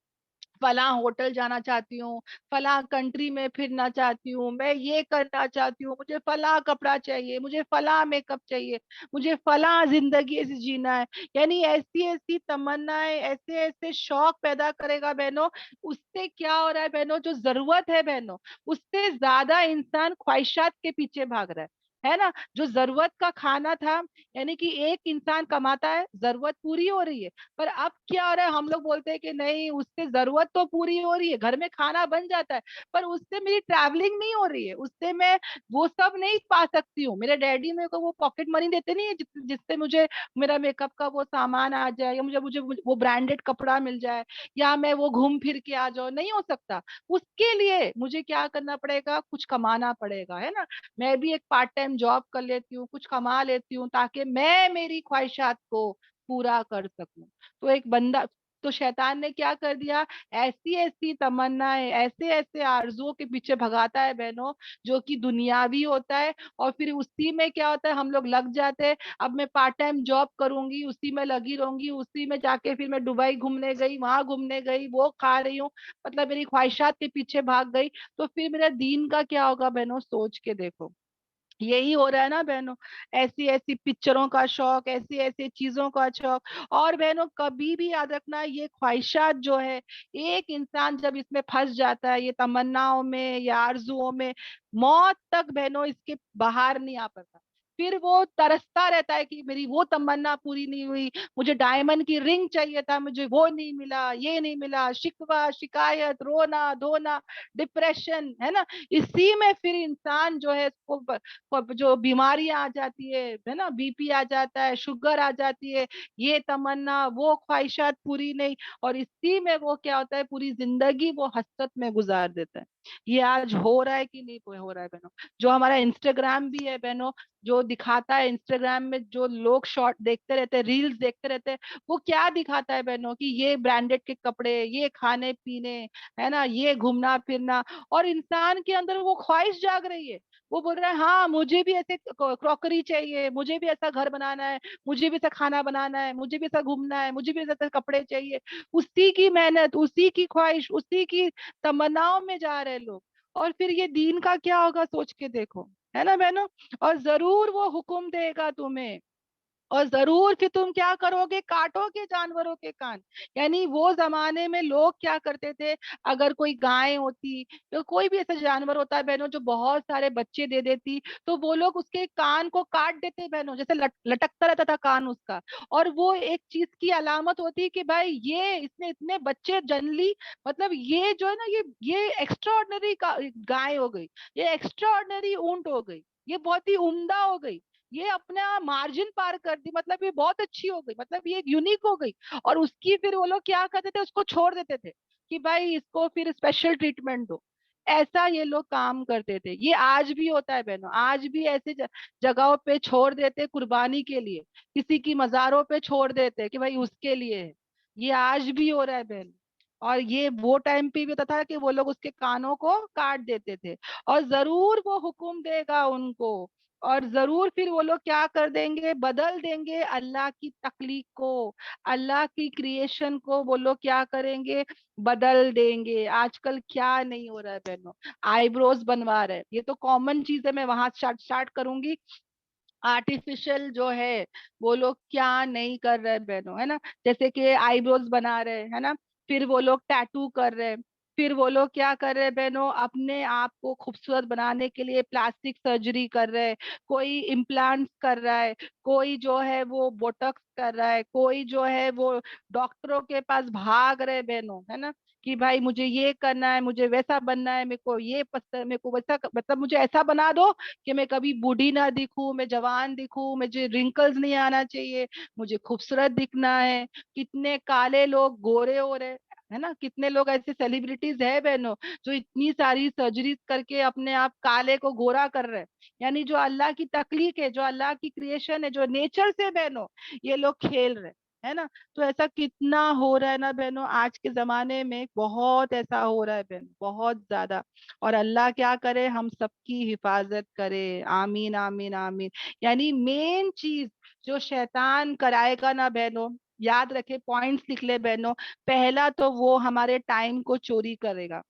فلاں ہوٹل جانا چاہتی ہوں, فلاں کنٹری میں پھرنا چاہتی ہوں, میں یہ کرنا چاہتی ہوں, مجھے فلاں کپڑا چاہیے, مجھے فلاں میک اپ چاہیے, مجھے فلاں زندگی سے جینا ہے. یعنی ایسی ایسی تمنائیں, ایسے ایسے شوق پیدا کرے گا بہنوں. اس سے کیا ہو رہا ہے بہنوں, جو ضرورت ہے بہنوں, اس سے زیادہ انسان خواہشات کے پیچھے بھاگ رہا ہے نا. جو ضرورت کا کھانا تھا, یعنی کہ ایک انسان کماتا ہے, ضرورت پوری ہو رہی ہے, پر اب کیا ہو رہا ہے, ہم لوگ بولتے ہیں کہ نہیں اس سے ضرورت تو پوری ہو رہی ہے, گھر میں کھانا بن جاتا ہے, پر اس سے میری ٹریولنگ نہیں ہو رہی ہے, اس سے میں وہ سب نہیں پا سکتی ہوں. میرے ڈیڈی میرے کو وہ پاکٹ منی دیتے نہیں ہے جس سے مجھے میرا میک اپ کا وہ سامان آ جائے, یا مجھے وہ برانڈیڈ کپڑا مل جائے, یا میں وہ گھوم پھر کے آ جاؤں, نہیں ہو سکتا. اس کے لیے مجھے کیا کرنا پڑے گا, کچھ کمانا پڑے گا, ہے نا. میں بھی ایک پارٹ ٹائم جاب کر لیتی ہوں, کچھ کما لیتی ہوں, تاکہ میں میری خواہشات کو پورا کر سکوں. تو ایک بندہ, تو شیطان نے کیا کر دیا, ایسی ایسی تمنا, ایسے ایسے آرزوؤں کے پیچھے بھگاتا ہے بہنوں, جو کہ دنیاوی ہوتا ہے. اور پھر اسی میں کیا ہوتا ہے, ہم لوگ لگ جاتے ہیں, اب میں پارٹ ٹائم جاب کروں گی, اسی میں لگی رہوں گی, اسی میں جا کے پھر میں دبئی گھومنے گئی, وہاں گھومنے گئی, وہ کھا رہی ہوں, مطلب میری خواہشات کے پیچھے بھاگ گئی. تو پھر میرا دین کا کیا ہوگا بہنوں, سوچ کے دیکھو. یہی ہو رہا ہے نا بہنوں, ایسی ایسی پکچروں کا شوق, ایسی ایسی چیزوں کا شوق. اور بہنوں کبھی بھی یاد رکھنا, یہ خواہشات جو ہے, ایک انسان جب اس میں پھنس جاتا ہے, یہ تمناؤں میں یا آرزوؤں میں, موت تک بہنوں اس کے باہر نہیں آ پاتا. پھر وہ ترستا رہتا ہے کہ میری وہ تمنا پوری نہیں ہوئی, مجھے ڈائمنڈ کی رنگ چاہیے تھا, مجھے وہ نہیں ملا, یہ نہیں ملا, شکوہ شکایت, رونا دھونا, ڈپریشن, ہے نا. اسی میں پھر انسان جو ہے اس کو جو بیماریاں آ جاتی ہے نا, بی پی آ جاتا ہے, شوگر آ جاتی ہے, یہ تمنا, وہ خواہشات پوری نہیں, اور اسی میں وہ کیا ہوتا ہے, پوری زندگی وہ حسرت میں گزار دیتا ہے. یہ آج ہو رہا ہے کہ نہیں ہو رہا ہے بہنوں؟ جو ہمارا انسٹاگرام بھی ہے بہنوں، جو دکھاتا ہے انسٹاگرام میں، جو لوگ شارٹ دیکھتے رہتے ہیں، ریلز دیکھتے رہتے ہیں، وہ کیا دکھاتا ہے بہنوں؟ کہ یہ برانڈیڈ کے کپڑے، یہ کھانے پینے، ہے نا، یہ گھومنا پھرنا، اور انسان کے اندر وہ خواہش جاگ رہی ہے، وہ بول رہا ہے ہاں مجھے بھی ایسے کراکری چاہیے، مجھے بھی ایسا گھر بنانا ہے، مجھے بھی ایسا کھانا بنانا ہے، مجھے بھی ایسا گھومنا ہے، مجھے بھی ایسے کپڑے چاہیے. اسی کی محنت، اسی کی خواہش، اسی کی تمناؤں میں جا رہے لوگ. اور پھر یہ دین کا کیا ہوگا سوچ کے دیکھو، ہے نا بہنوں. اور ضرور وہ حکم دے گا تمہیں، اور ضرور پھر تم کیا کرو گے؟ کاٹو گے جانوروں کے کان. یعنی وہ زمانے میں لوگ کیا کرتے تھے، اگر کوئی گائے ہوتی تو کوئی بھی ایسا جانور ہوتا ہے بہنوں جو بہت سارے بچے دے دیتی، تو وہ لوگ اس کے کان کو کاٹ دیتے بہنوں، جیسے لٹکتا رہتا تھا کان اس کا. اور وہ ایک چیز کی علامت ہوتی کہ بھائی یہ اس نے اتنے بچے جن لی، مطلب یہ جو ہے نا، یہ ایکسٹرا آرڈنری گائے ہو گئی، یہ ایکسٹرا آرڈنری اونٹ ہو گئی، یہ بہت ہی عمدہ ہو گئی، یہ اپنا مارجن پار کر دی، مطلب یہ بہت اچھی ہو گئی، مطلب یہ یونیک ہو گئی. اور اس کی پھر وہ لوگ کیا کرتے تھے، اس کو چھوڑ دیتے تھے کہ بھائی اس کو پھر اسپیشل ٹریٹمنٹ دو. ایسا یہ لوگ کام کرتے تھے. یہ آج بھی ہوتا ہے بہنوں، آج بھی ایسے جگہوں پہ چھوڑ دیتے قربانی کے لیے، کسی کی مزاروں پہ چھوڑ دیتے کہ بھائی اس کے لیے ہے. یہ آج بھی ہو رہا ہے بہن. اور یہ وہ ٹائم پہ بھی ہوتا تھا کہ وہ لوگ اس کے کانوں کو کاٹ دیتے تھے. اور ضرور وہ حکم دے گا ان کو، اور ضرور پھر وہ لوگ کیا کر دیں گے، بدل دیں گے اللہ کی تخلیق کو، اللہ کی کریشن کو وہ لوگ کیا کریں گے، بدل دیں گے. آج کل کیا نہیں ہو رہا ہے بہنوں، آئی بروز بنوا رہے، یہ تو کامن چیز ہے. میں وہاں اسٹارٹ کروں گی. آرٹیفیشل جو ہے وہ لوگ کیا نہیں کر رہے بہنوں، ہے نا، جیسے کہ آئی بروز بنا رہے ہے نا، پھر وہ لوگ ٹیٹو کر رہے، پھر وہ لوگ کیا کر رہے بہنوں، اپنے آپ کو خوبصورت بنانے کے لیے پلاسٹک سرجری کر رہے، کوئی امپلانٹس کر رہا ہے، کوئی جو ہے وہ بوٹکس کر رہا ہے، کوئی جو ہے وہ ڈاکٹروں کے پاس بھاگ رہے بہنوں، ہے نا، کہ بھائی مجھے یہ کرنا ہے، مجھے ویسا بننا ہے، میرے کو یہ پسند، میرے کو ویسا، مطلب مجھے ایسا بنا دو کہ میں کبھی بوڑھی نہ دکھوں، میں جوان دکھوں، مجھے رنکلز نہیں آنا چاہیے، مجھے خوبصورت دکھنا ہے. کتنے کالے لوگ گورے ہو رہے، ہے نا، کتنے لوگ ایسے سیلیبریٹیز ہے بہنوں جو اتنی ساری سرجریز کر کے اپنے آپ کالے کو گورا کر رہے. یعنی جو اللہ کی تخلیق ہے، جو اللہ کی کریشن ہے، جو نیچر سے بہنوں یہ لوگ کھیل رہے، ہے نا. تو ایسا کتنا ہو رہا ہے نا بہنوں، آج کے زمانے میں بہت ایسا ہو رہا ہے بہن، بہت زیادہ. اور اللہ کیا کرے، ہم سب کی حفاظت کرے. آمین آمین آمین. یعنی مین چیز جو شیطان کرائے گا نا بہنوں، یاد رکھے، پوائنٹس لکھ لے بہنوں. پہلا تو وہ ہمارے ٹائم کو چوری کرے گا.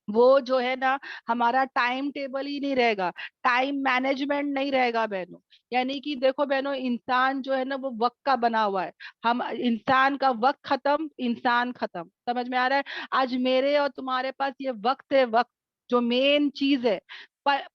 وہ جو ہے نا ہمارا ٹائم ٹیبل ہی نہیں رہے گا، ٹائم مینجمنٹ نہیں رہے گا بہنوں. یعنی کہ دیکھو بہنوں، انسان جو ہے نا وہ وقت کا بنا ہوا ہے. ہم انسان کا وقت ختم، انسان ختم. سمجھ میں آ رہا ہے؟ آج میرے اور تمہارے پاس یہ وقت ہے، وقت جو مین چیز ہے.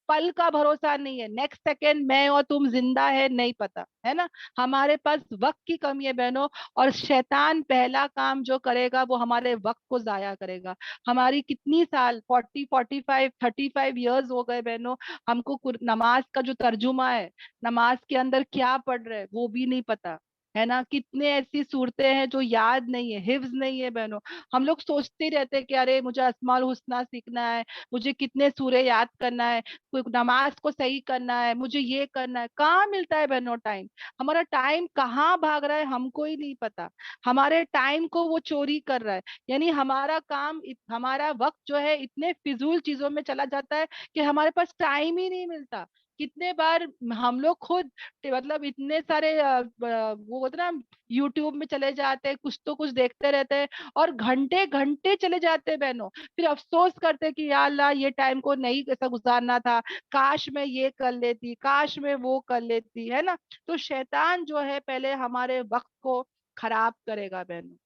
پل کا بھروسہ نہیں ہے، نیکسٹ سیکنڈ میں اور تم زندہ ہے نہیں پتا، ہے نا. ہمارے پاس وقت کی کمی ہے بہنوں. اور شیطان پہلا کام جو کرے گا وہ ہمارے وقت کو ضائع کرے گا. ہماری کتنی سال 45 35 ایئرز ہو گئے بہنوں، ہم کو نماز کا جو ترجمہ ہے، نماز کے اندر کیا پڑھ رہے وہ بھی نہیں پتا، ہے نا. کتنے ایسی صورتیں ہیں جو یاد نہیں ہے، حفظ نہیں ہے بہنوں. ہم لوگ سوچتے ہی رہتے کہ ارے مجھے اسماء الحسنہ سیکھنا ہے، مجھے کتنے سورے یاد کرنا ہے، کوئی نماز کو صحیح کرنا ہے، مجھے یہ کرنا ہے. کہاں ملتا ہے بہنوں ٹائم؟ ہمارا ٹائم کہاں بھاگ رہا ہے ہم کو ہی نہیں پتا. ہمارے ٹائم کو وہ چوری کر رہا ہے. یعنی ہمارا کام، ہمارا وقت جو ہے اتنے فضول چیزوں میں چلا جاتا ہے کہ ہمارے پاس ٹائم ہی نہیں ملتا. کتنے بار ہم لوگ خود مطلب اتنے سارے وہ ہوتا نا، یوٹیوب میں چلے جاتے ہیں، کچھ تو کچھ دیکھتے رہتے ہیں اور گھنٹے گھنٹے چلے جاتے ہیں بہنوں. پھر افسوس کرتے کہ یا اللہ یہ ٹائم کو نہیں ایسا گزارنا تھا، کاش میں یہ کر لیتی، کاش میں وہ کر لیتی، ہے نا. تو شیطان جو ہے پہلے ہمارے وقت کو خراب کرے گا بہنوں.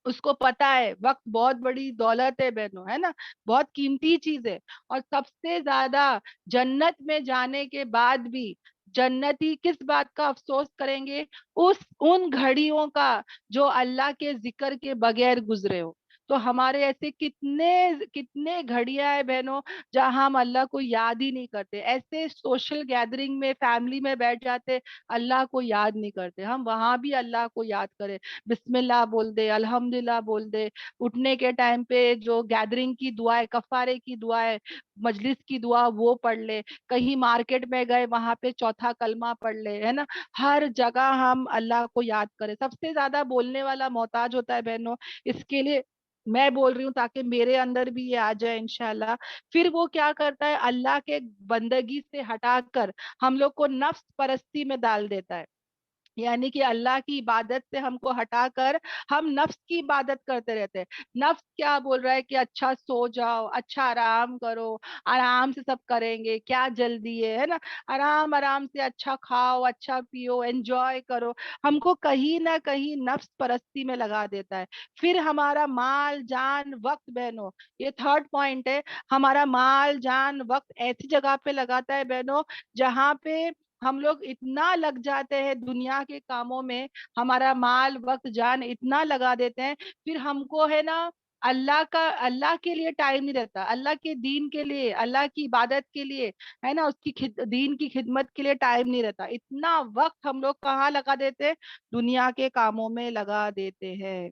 اس کو پتا ہے وقت بہت بڑی دولت ہے بہنوں، ہے نا، بہت قیمتی چیز ہے. اور سب سے زیادہ جنت میں جانے کے بعد بھی جنتی کس بات کا افسوس کریں گے؟ ان گھڑیوں کا جو اللہ کے ذکر کے بغیر گزرے ہو. تو ہمارے ایسے کتنے کتنے گھڑیاں ہیں بہنوں جہاں ہم اللہ کو یاد ہی نہیں کرتے. ایسے سوشل گیدرنگ میں فیملی میں بیٹھ جاتے, اللہ کو یاد نہیں کرتے. ہم وہاں بھی اللہ کو یاد کریں, بسم اللہ بول دے, الحمدللہ بول دے, اٹھنے کے ٹائم پہ جو گیدرنگ کی دعا ہے, کفارے کی دعا ہے, مجلس کی دعا وہ پڑھ لے, کہیں مارکیٹ میں گئے وہاں پہ چوتھا کلمہ پڑھ لے, ہے نا. ہر جگہ ہم اللہ کو یاد کریں. سب سے زیادہ بولنے والا محتاج ہوتا ہے بہنوں, اس کے لیے میں بول رہی ہوں تاکہ میرے اندر بھی یہ آ جائے انشاءاللہ. پھر وہ کیا کرتا ہے, اللہ کے بندگی سے ہٹا کر ہم لوگ کو نفس پرستی میں ڈال دیتا ہے. یعنی کہ اللہ کی عبادت سے ہم کو ہٹا کر ہم نفس کی عبادت کرتے رہتے ہیں. نفس کیا بول رہا ہے کہ اچھا سو جاؤ, اچھا آرام کرو, آرام سے سب کریں گے, کیا جلدی ہے نا, آرام آرام سے اچھا کھاؤ, اچھا پیو, انجوائے کرو. ہم کو کہیں نہ کہیں نفس پرستی میں لگا دیتا ہے. پھر ہمارا مال جان وقت بہنوں, یہ تھرڈ پوائنٹ ہے, ہمارا مال جان وقت ایسی جگہ پہ لگاتا ہے بہنوں جہاں پہ ہم لوگ اتنا لگ جاتے ہیں دنیا کے کاموں میں, ہمارا مال وقت جان اتنا لگا دیتے ہیں, پھر ہم کو ہے نا اللہ کے لیے ٹائم نہیں رہتا, اللہ کے دین کے لیے, اللہ کی عبادت کے لیے, ہے نا, اس کی دین کی خدمت کے لیے ٹائم نہیں رہتا. اتنا وقت ہم لوگ کہاں لگا دیتے, دنیا کے کاموں میں لگا دیتے ہیں.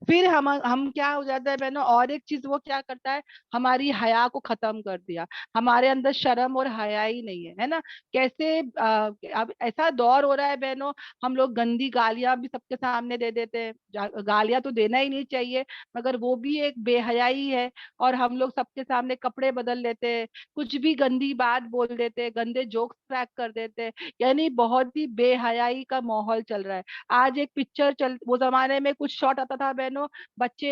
پھر ہم کیا ہو جاتا ہے بہنوں, اور ایک چیز وہ کیا کرتا ہے, ہماری حیا کو ختم کر دیا. ہمارے اندر شرم اور حیا ہی نہیں ہے, ہے نا. کیسے اب ایسا دور ہو رہا ہے بہنوں, ہم لوگ گندی گالیاں بھی سب کے سامنے دے دیتے ہیں. گالیاں تو دینا ہی نہیں چاہیے, مگر وہ بھی ایک بے حیائی ہے. اور ہم لوگ سب کے سامنے کپڑے بدل لیتے ہیں, کچھ بھی گندی بات بول دیتے, گندے جوکس کریک کر دیتے. یعنی بہت ہی بے حیائی کا ماحول چل رہا ہے. آج ایک پکچر وہ زمانے میں کچھ شارٹ آتا تھا بہنوں, بچے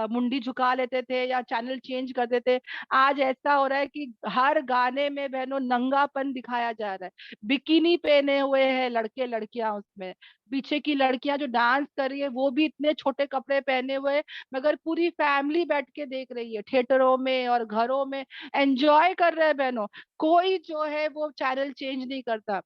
منڈی جھکا لیتے تھے یا چینل چینج کر دیتے. آج ایسا ہو رہا ہے کہ ہر گانے میں بہنوں ننگا پن دکھایا جا رہا ہے. بکینی پہنے ہوئے ہیں لڑکے لڑکیاں, اس میں پیچھے کی لڑکیاں جو ڈانس کر رہی ہے وہ بھی اتنے چھوٹے کپڑے پہنے ہوئے, مگر پوری فیملی بیٹھ کے دیکھ رہی ہے, تھیٹروں میں اور گھروں میں انجوائے کر رہے ہیں بہنوں. کوئی جو ہے وہ چینل چینج نہیں کرتا,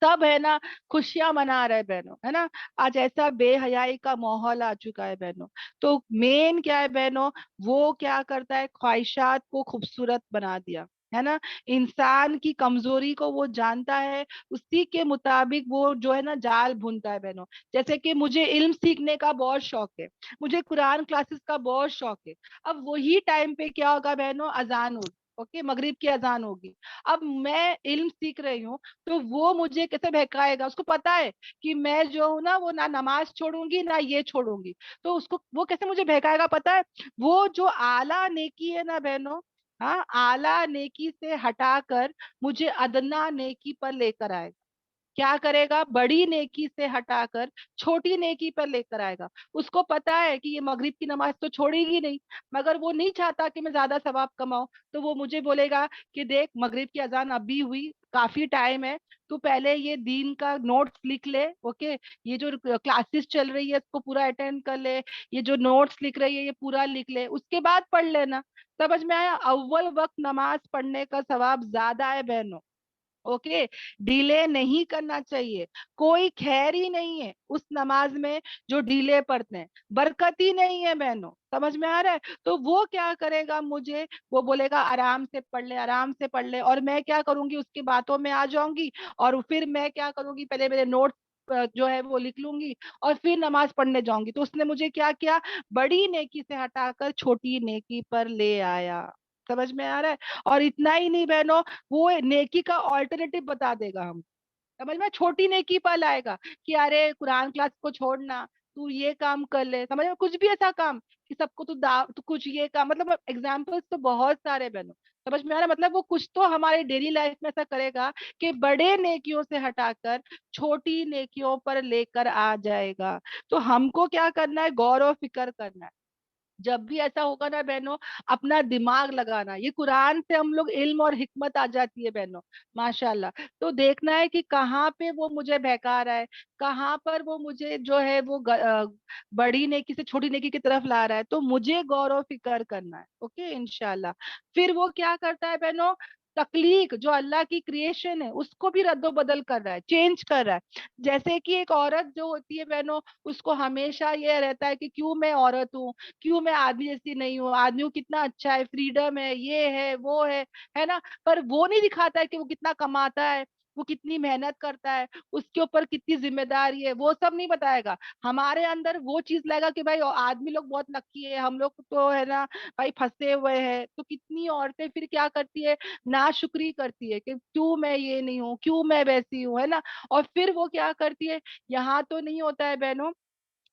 سب ہے نا خوشیاں منا رہے بہنوں, ہے نا. آج ایسا بے حیائی کا ماحول آ چکا ہے بہنوں. تو مین کیا ہے بہنوں, وہ کیا کرتا ہے, خواہشات کو خوبصورت بنا دیا, ہے نا. انسان کی کمزوری کو وہ جانتا ہے, اسی کے مطابق وہ جو ہے نا جال بھونتا ہے بہنوں. جیسے کہ مجھے علم سیکھنے کا بہت شوق ہے, مجھے قرآن کلاسز کا بہت شوق ہے. اب وہی ٹائم پہ کیا ہوگا بہنوں, اذان ہوگی, اوکے, مغرب کی اذان ہوگی. اب میں علم سیکھ رہی ہوں, تو وہ مجھے کیسے بہکائے گا, اس کو پتا ہے کہ میں جو ہوں نا وہ نہ نماز چھوڑوں گی نہ یہ چھوڑوں گی, تو اس کو وہ کیسے مجھے بہکائے گا, پتا ہے, وہ جو اعلیٰ نیکی ہے نا بہنوں, ہاں, اعلیٰ نیکی سے ہٹا کر مجھے ادنا نیکی پر لے کر آئے گا. کیا کرے گا, بڑی نیکی سے ہٹا کر چھوٹی نیکی پر لے کر آئے گا. اس کو پتا ہے کہ یہ مغرب کی نماز تو چھوڑے گی نہیں, مگر وہ نہیں چاہتا کہ میں زیادہ ثواب کماؤں, تو وہ مجھے بولے گا کہ دیکھ مغرب کی اذان ابھی ہوئی, کافی ٹائم ہے, تو پہلے یہ دین کا نوٹس لکھ لے, اوکے, یہ جو کلاسز چل رہی ہے اس کو پورا اٹینڈ کر لے, یہ جو نوٹس لکھ رہی ہے یہ پورا لکھ لے, اس کے بعد پڑھ لینا. سمجھ میں آیا, اول وقت نماز پڑھنے کا ثواب زیادہ ہے بہنوں, اوکے. ڈیلے نہیں کرنا چاہیے, کوئی خیر ہی نہیں ہے اس نماز میں جو ڈیلے پڑھتے ہیں, برکت ہی نہیں ہے بہنوں, سمجھ میں آ رہا ہے. تو وہ کیا کرے گا, مجھے وہ بولے گا آرام سے پڑھ لے, آرام سے پڑھ لے, اور میں کیا کروں گی, اس کی باتوں میں آ جاؤں گی, اور پھر میں کیا کروں گی, پہلے میرے نوٹ جو ہے وہ لکھ لوں گی, اور پھر نماز پڑھنے جاؤں گی. تو اس نے مجھے کیا کیا, بڑی نیکی سے ہٹا کر چھوٹی نیکی پر لے آیا. سمجھ میں آ رہا ہے. اور اتنا ہی نہیں بہنوں, وہ نیکی کا آلٹرنیٹو بتا دے گا ہم, سمجھ میں, چھوٹی نیکی پر لائے گا کہ ارے قرآن کلاس کو چھوڑنا, تو یہ کام کر لے, سمجھ میں, کچھ بھی ایسا کام کہ سب کو تو کچھ یہ کام, مطلب ایگزامپلس تو بہت سارے بہنوں, سمجھ میں آ رہا ہے. مطلب وہ کچھ تو ہمارے ڈیلی لائف میں ایسا کرے گا کہ بڑے نیکیوں سے ہٹا کر چھوٹی نیکیوں پر لے کر آ جائے گا. تو ہم کو کیا کرنا ہے, غور و فکر کرنا ہے. جب بھی ایسا ہوگا نا بہنوں, اپنا دماغ لگانا, یہ قرآن سے ہم لوگ علم اور حکمت آ جاتی ہے بہنوں, ماشاءاللہ. تو دیکھنا ہے کہ کہاں پہ وہ مجھے بہکا رہا ہے, کہاں پر وہ مجھے جو ہے وہ بڑی نیکی سے چھوٹی نیکی کی طرف لا رہا ہے, تو مجھے غور و فکر کرنا ہے, اوکے, انشاءاللہ. پھر وہ کیا کرتا ہے بہنوں, तकलीक जो अल्लाह की क्रिएशन है उसको भी रद्दो बदल कर रहा है, चेंज कर रहा है। जैसे कि एक औरत जो होती है बहनों, उसको हमेशा ये रहता है कि क्यों मैं औरत हूँ, क्यों मैं आदमी जैसी नहीं हूँ, आदमी को कितना अच्छा है, फ्रीडम है, ये है वो है ना। पर वो नहीं दिखाता है कि वो कितना कमाता है, वो कितनी मेहनत करता है, उसके ऊपर कितनी जिम्मेदारी है, वो सब नहीं बताएगा। हमारे अंदर वो चीज लाएगा कि भाई आदमी लोग बहुत लकी है, हम लोग तो है ना भाई फंसे हुए हैं। तो कितनी औरतें फिर क्या करती है, नाशुक्री करती है कि क्यों मैं ये नहीं हूँ, क्यों मैं वैसी हूँ, है ना। और फिर वो क्या करती है, यहाँ तो नहीं होता है बहनों,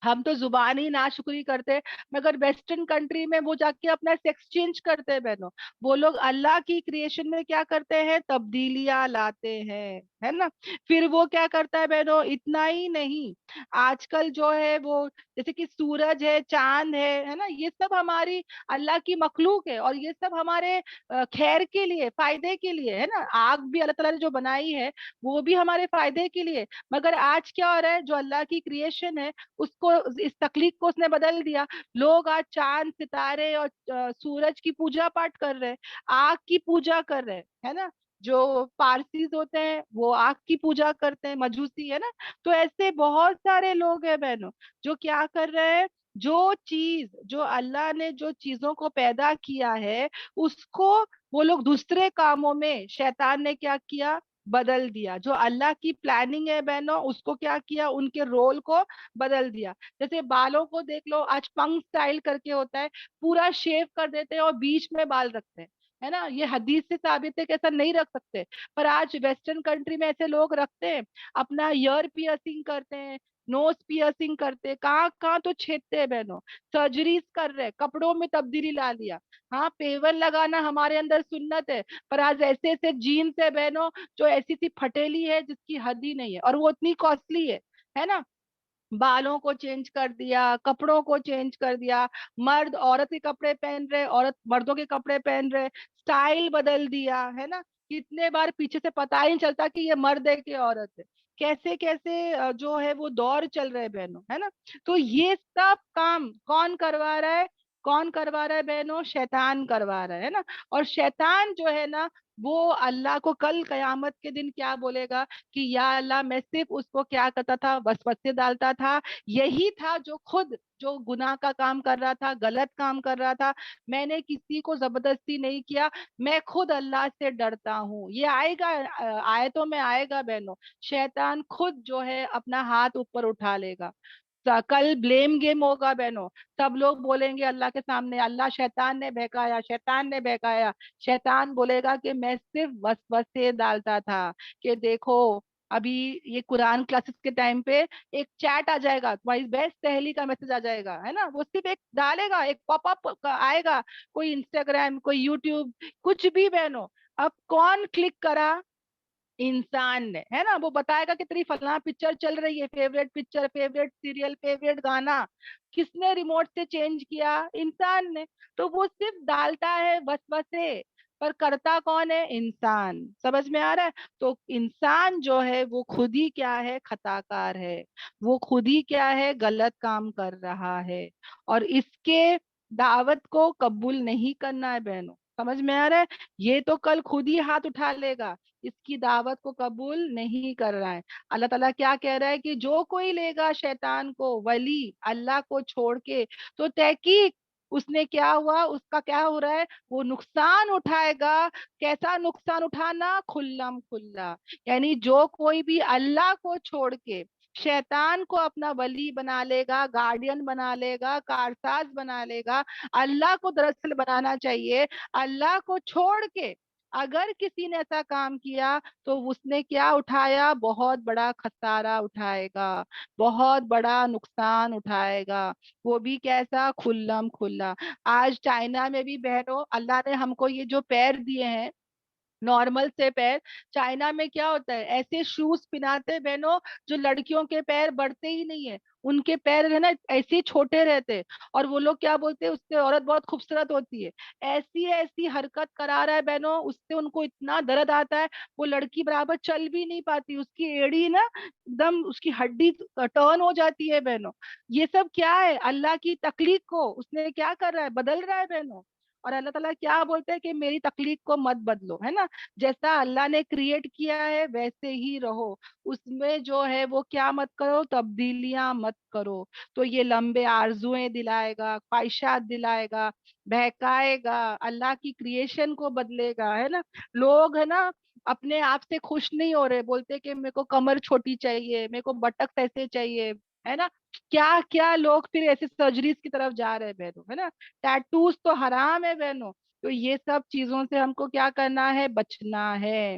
हम तो जुबान ही नाशुक्री करते हैं, मगर वेस्टर्न कंट्री में वो जाके अपना सेक्स चेंज करते हैं बहनों। वो लोग अल्लाह की क्रिएशन में क्या करते हैं, तब्दीलियां लाते हैं, है ना। फिर वो क्या करता है बहनों, इतना ही नहीं, आजकल जो है वो जैसे कि सूरज है, चांद है ना, ये सब हमारी अल्लाह की मखलूक है, और ये सब हमारे खैर के लिए, फायदे के लिए, है ना। आग भी अल्लाह ताला ने जो बनाई है वो भी हमारे फायदे के लिए। मगर आज क्या हो रहा है, जो अल्लाह की क्रिएशन है उसको, इस तकलीफ को उसने बदल दिया। लोग आज चांद सितारे और सूरज की पूजा पाठ कर रहे हैं, आग की पूजा कर रहे हैं, है ना। जो पारसीज होते हैं वो आग की पूजा करते हैं, मजूसी, है ना। तो ऐसे बहुत सारे लोग हैं बहनों जो क्या कर रहे हैं, जो चीज, जो अल्लाह ने जो चीजों को पैदा किया है उसको वो लोग दूसरे कामों में, शैतान ने क्या किया, बदल दिया। जो अल्लाह की प्लानिंग है बहनों उसको क्या किया, उनके रोल को बदल दिया। जैसे बालों को देख लो, आज पंक स्टाइल करके होता है, पूरा शेव कर देते हैं और बीच में बाल रखते हैं, है ना। ये हदीस से साबित है कि ऐसा नहीं रख सकते, पर आज वेस्टर्न कंट्री में ऐसे लोग रखते हैं। अपना ईयर पियर्सिंग करते हैं, नोज पियर्सिंग करते हैं, कहाँ कहाँ तो छेदते हैं बहनों, सर्जरीज कर रहे हैं, कपड़ों में तब्दीली ला लिया। हाँ, पेवर लगाना हमारे अंदर सुन्नत है, पर आज ऐसे ऐसे जीन्स है बहनों जो ऐसी सी फटेली है जिसकी हद ही नहीं है, और वो इतनी कॉस्टली है ना। बालों को चेंज कर दिया, कपड़ों को चेंज कर दिया, मर्द औरत के कपड़े पहन रहे, औरत मर्दों के कपड़े पहन रहे, स्टाइल बदल दिया, है ना। कितने बार पीछे से पता ही नहीं चलता कि ये मर्द है कि औरत है। कैसे कैसे जो है वो दौर चल रहे हैं बहनों, है ना। तो ये सब काम कौन करवा रहा है, कौन करवा रहा है बहनों, शैतान करवा रहा है ना। और शैतान जो है ना, वो अल्लाह को कल कयामत के दिन क्या बोलेगा कि या अल्लाह, मैं सिर्फ उसको क्या करता था, वसवसे डालता था, यही था जो खुद जो गुनाह का काम कर रहा था, गलत काम कर रहा था, मैंने किसी को जबरदस्ती नहीं किया, मैं खुद अल्लाह से डरता हूँ। ये आएगा, आयतों में आएगा बहनों, शैतान खुद जो है अपना हाथ ऊपर उठा लेगा। कल ब्लेम गेम होगा बहनों, सब लोग बोलेंगे अल्लाह के सामने, अल्लाह शैतान ने बहकाया, शैतान ने बहकाया। शैतान बोलेगा कि मैं सिर्फ वसवसे डालता था, कि देखो अभी ये कुरान क्लासेस के टाइम पे एक चैट आ जाएगा, तुम्हारी बेस्ट सहेली का मैसेज आ जाएगा, है ना। वो सिर्फ एक डालेगा, एक पॉपअप आएगा, कोई इंस्टाग्राम, कोई यूट्यूब, कुछ भी बहनों। अब कौन क्लिक करा, इंसान ने, है ना। वो बताएगा कि तेरी फलाना पिक्चर चल रही है, favourite picture, favourite serial, favourite गाना, किसने रिमोट से चेंज किया, इंसान ने। तो वो सिर्फ डालता है वसवसे, पर करता कौन है, इंसान। समझ में आ रहा है। तो इंसान जो है वो खुद ही क्या है, खताकार है, वो खुद ही क्या है, गलत काम कर रहा है, और इसके दावत को कबूल नहीं करना है बहनों। समझ में आ रहा है। ये तो कल खुद ही हाथ उठा लेगा, इसकी दावत को कबूल नहीं कर रहा है। अल्लाह ताला क्या कह रहा है कि जो कोई लेगा शैतान को वली अल्लाह को छोड़ के, तो तहकीक उसने क्या हुआ, उसका क्या हो रहा है, वो नुकसान उठाएगा। कैसा नुकसान उठाना, खुल्लम खुल्ला। यानी जो कोई भी अल्लाह को छोड़ के शैतान को अपना वली बना लेगा, गार्डियन बना लेगा, कारसाज बना लेगा, अल्लाह को दरअसल बनाना चाहिए, अल्लाह को छोड़ के अगर किसी ने ऐसा काम किया तो उसने क्या उठाया, बहुत बड़ा खसारा उठाएगा, बहुत बड़ा नुकसान उठाएगा, वो भी कैसा, खुल्लम खुल्ला। आज चाइना में भी बहनों, अल्लाह ने हमको ये जो पैर दिए हैं, नॉर्मल से पैर, चाइना में क्या होता है, ऐसे शूज पहनाते हैं बहनों जो लड़कियों के पैर बढ़ते ही नहीं है, उनके पैर है ना ऐसे ही छोटे रहते हैं। और वो लोग क्या बोलते हैं, उससे औरत बहुत खूबसूरत होती है। ऐसी ऐसी हरकत करा रहा है बहनों, उससे उनको इतना दर्द आता है, वो लड़की बराबर चल भी नहीं पाती, उसकी एड़ी ना एकदम, उसकी हड्डी टर्न हो जाती है बहनों। ये सब क्या है, अल्लाह की तकलीफ को उसने क्या कर रहा है, बदल रहा है बहनों। اور اللہ تعالیٰ کیا بولتے ہیں کہ میری تخلیق کو مت بدلو, ہے نا, جیسا اللہ نے کریٹ کیا ہے ویسے ہی رہو, اس میں جو ہے وہ کیا مت کرو, تبدیلیاں مت کرو. تو یہ لمبے آرزویں دلائے گا, خواہشات دلائے گا, بہکائے گا, اللہ کی کریشن کو بدلے گا, ہے نا. لوگ ہے نا اپنے آپ سے خوش نہیں ہو رہے, بولتے کہ میرے کو کمر چھوٹی چاہیے, میرے کو بٹک ایسے چاہیے, ہے نا. کیا کیا لوگ پھر ایسے سرجریز کی طرف جا رہے ہیں بہنوں, ہے نا. ٹیٹوز تو حرام ہے بہنوں. تو یہ سب چیزوں سے ہم کو کیا کرنا ہے, بچنا ہے.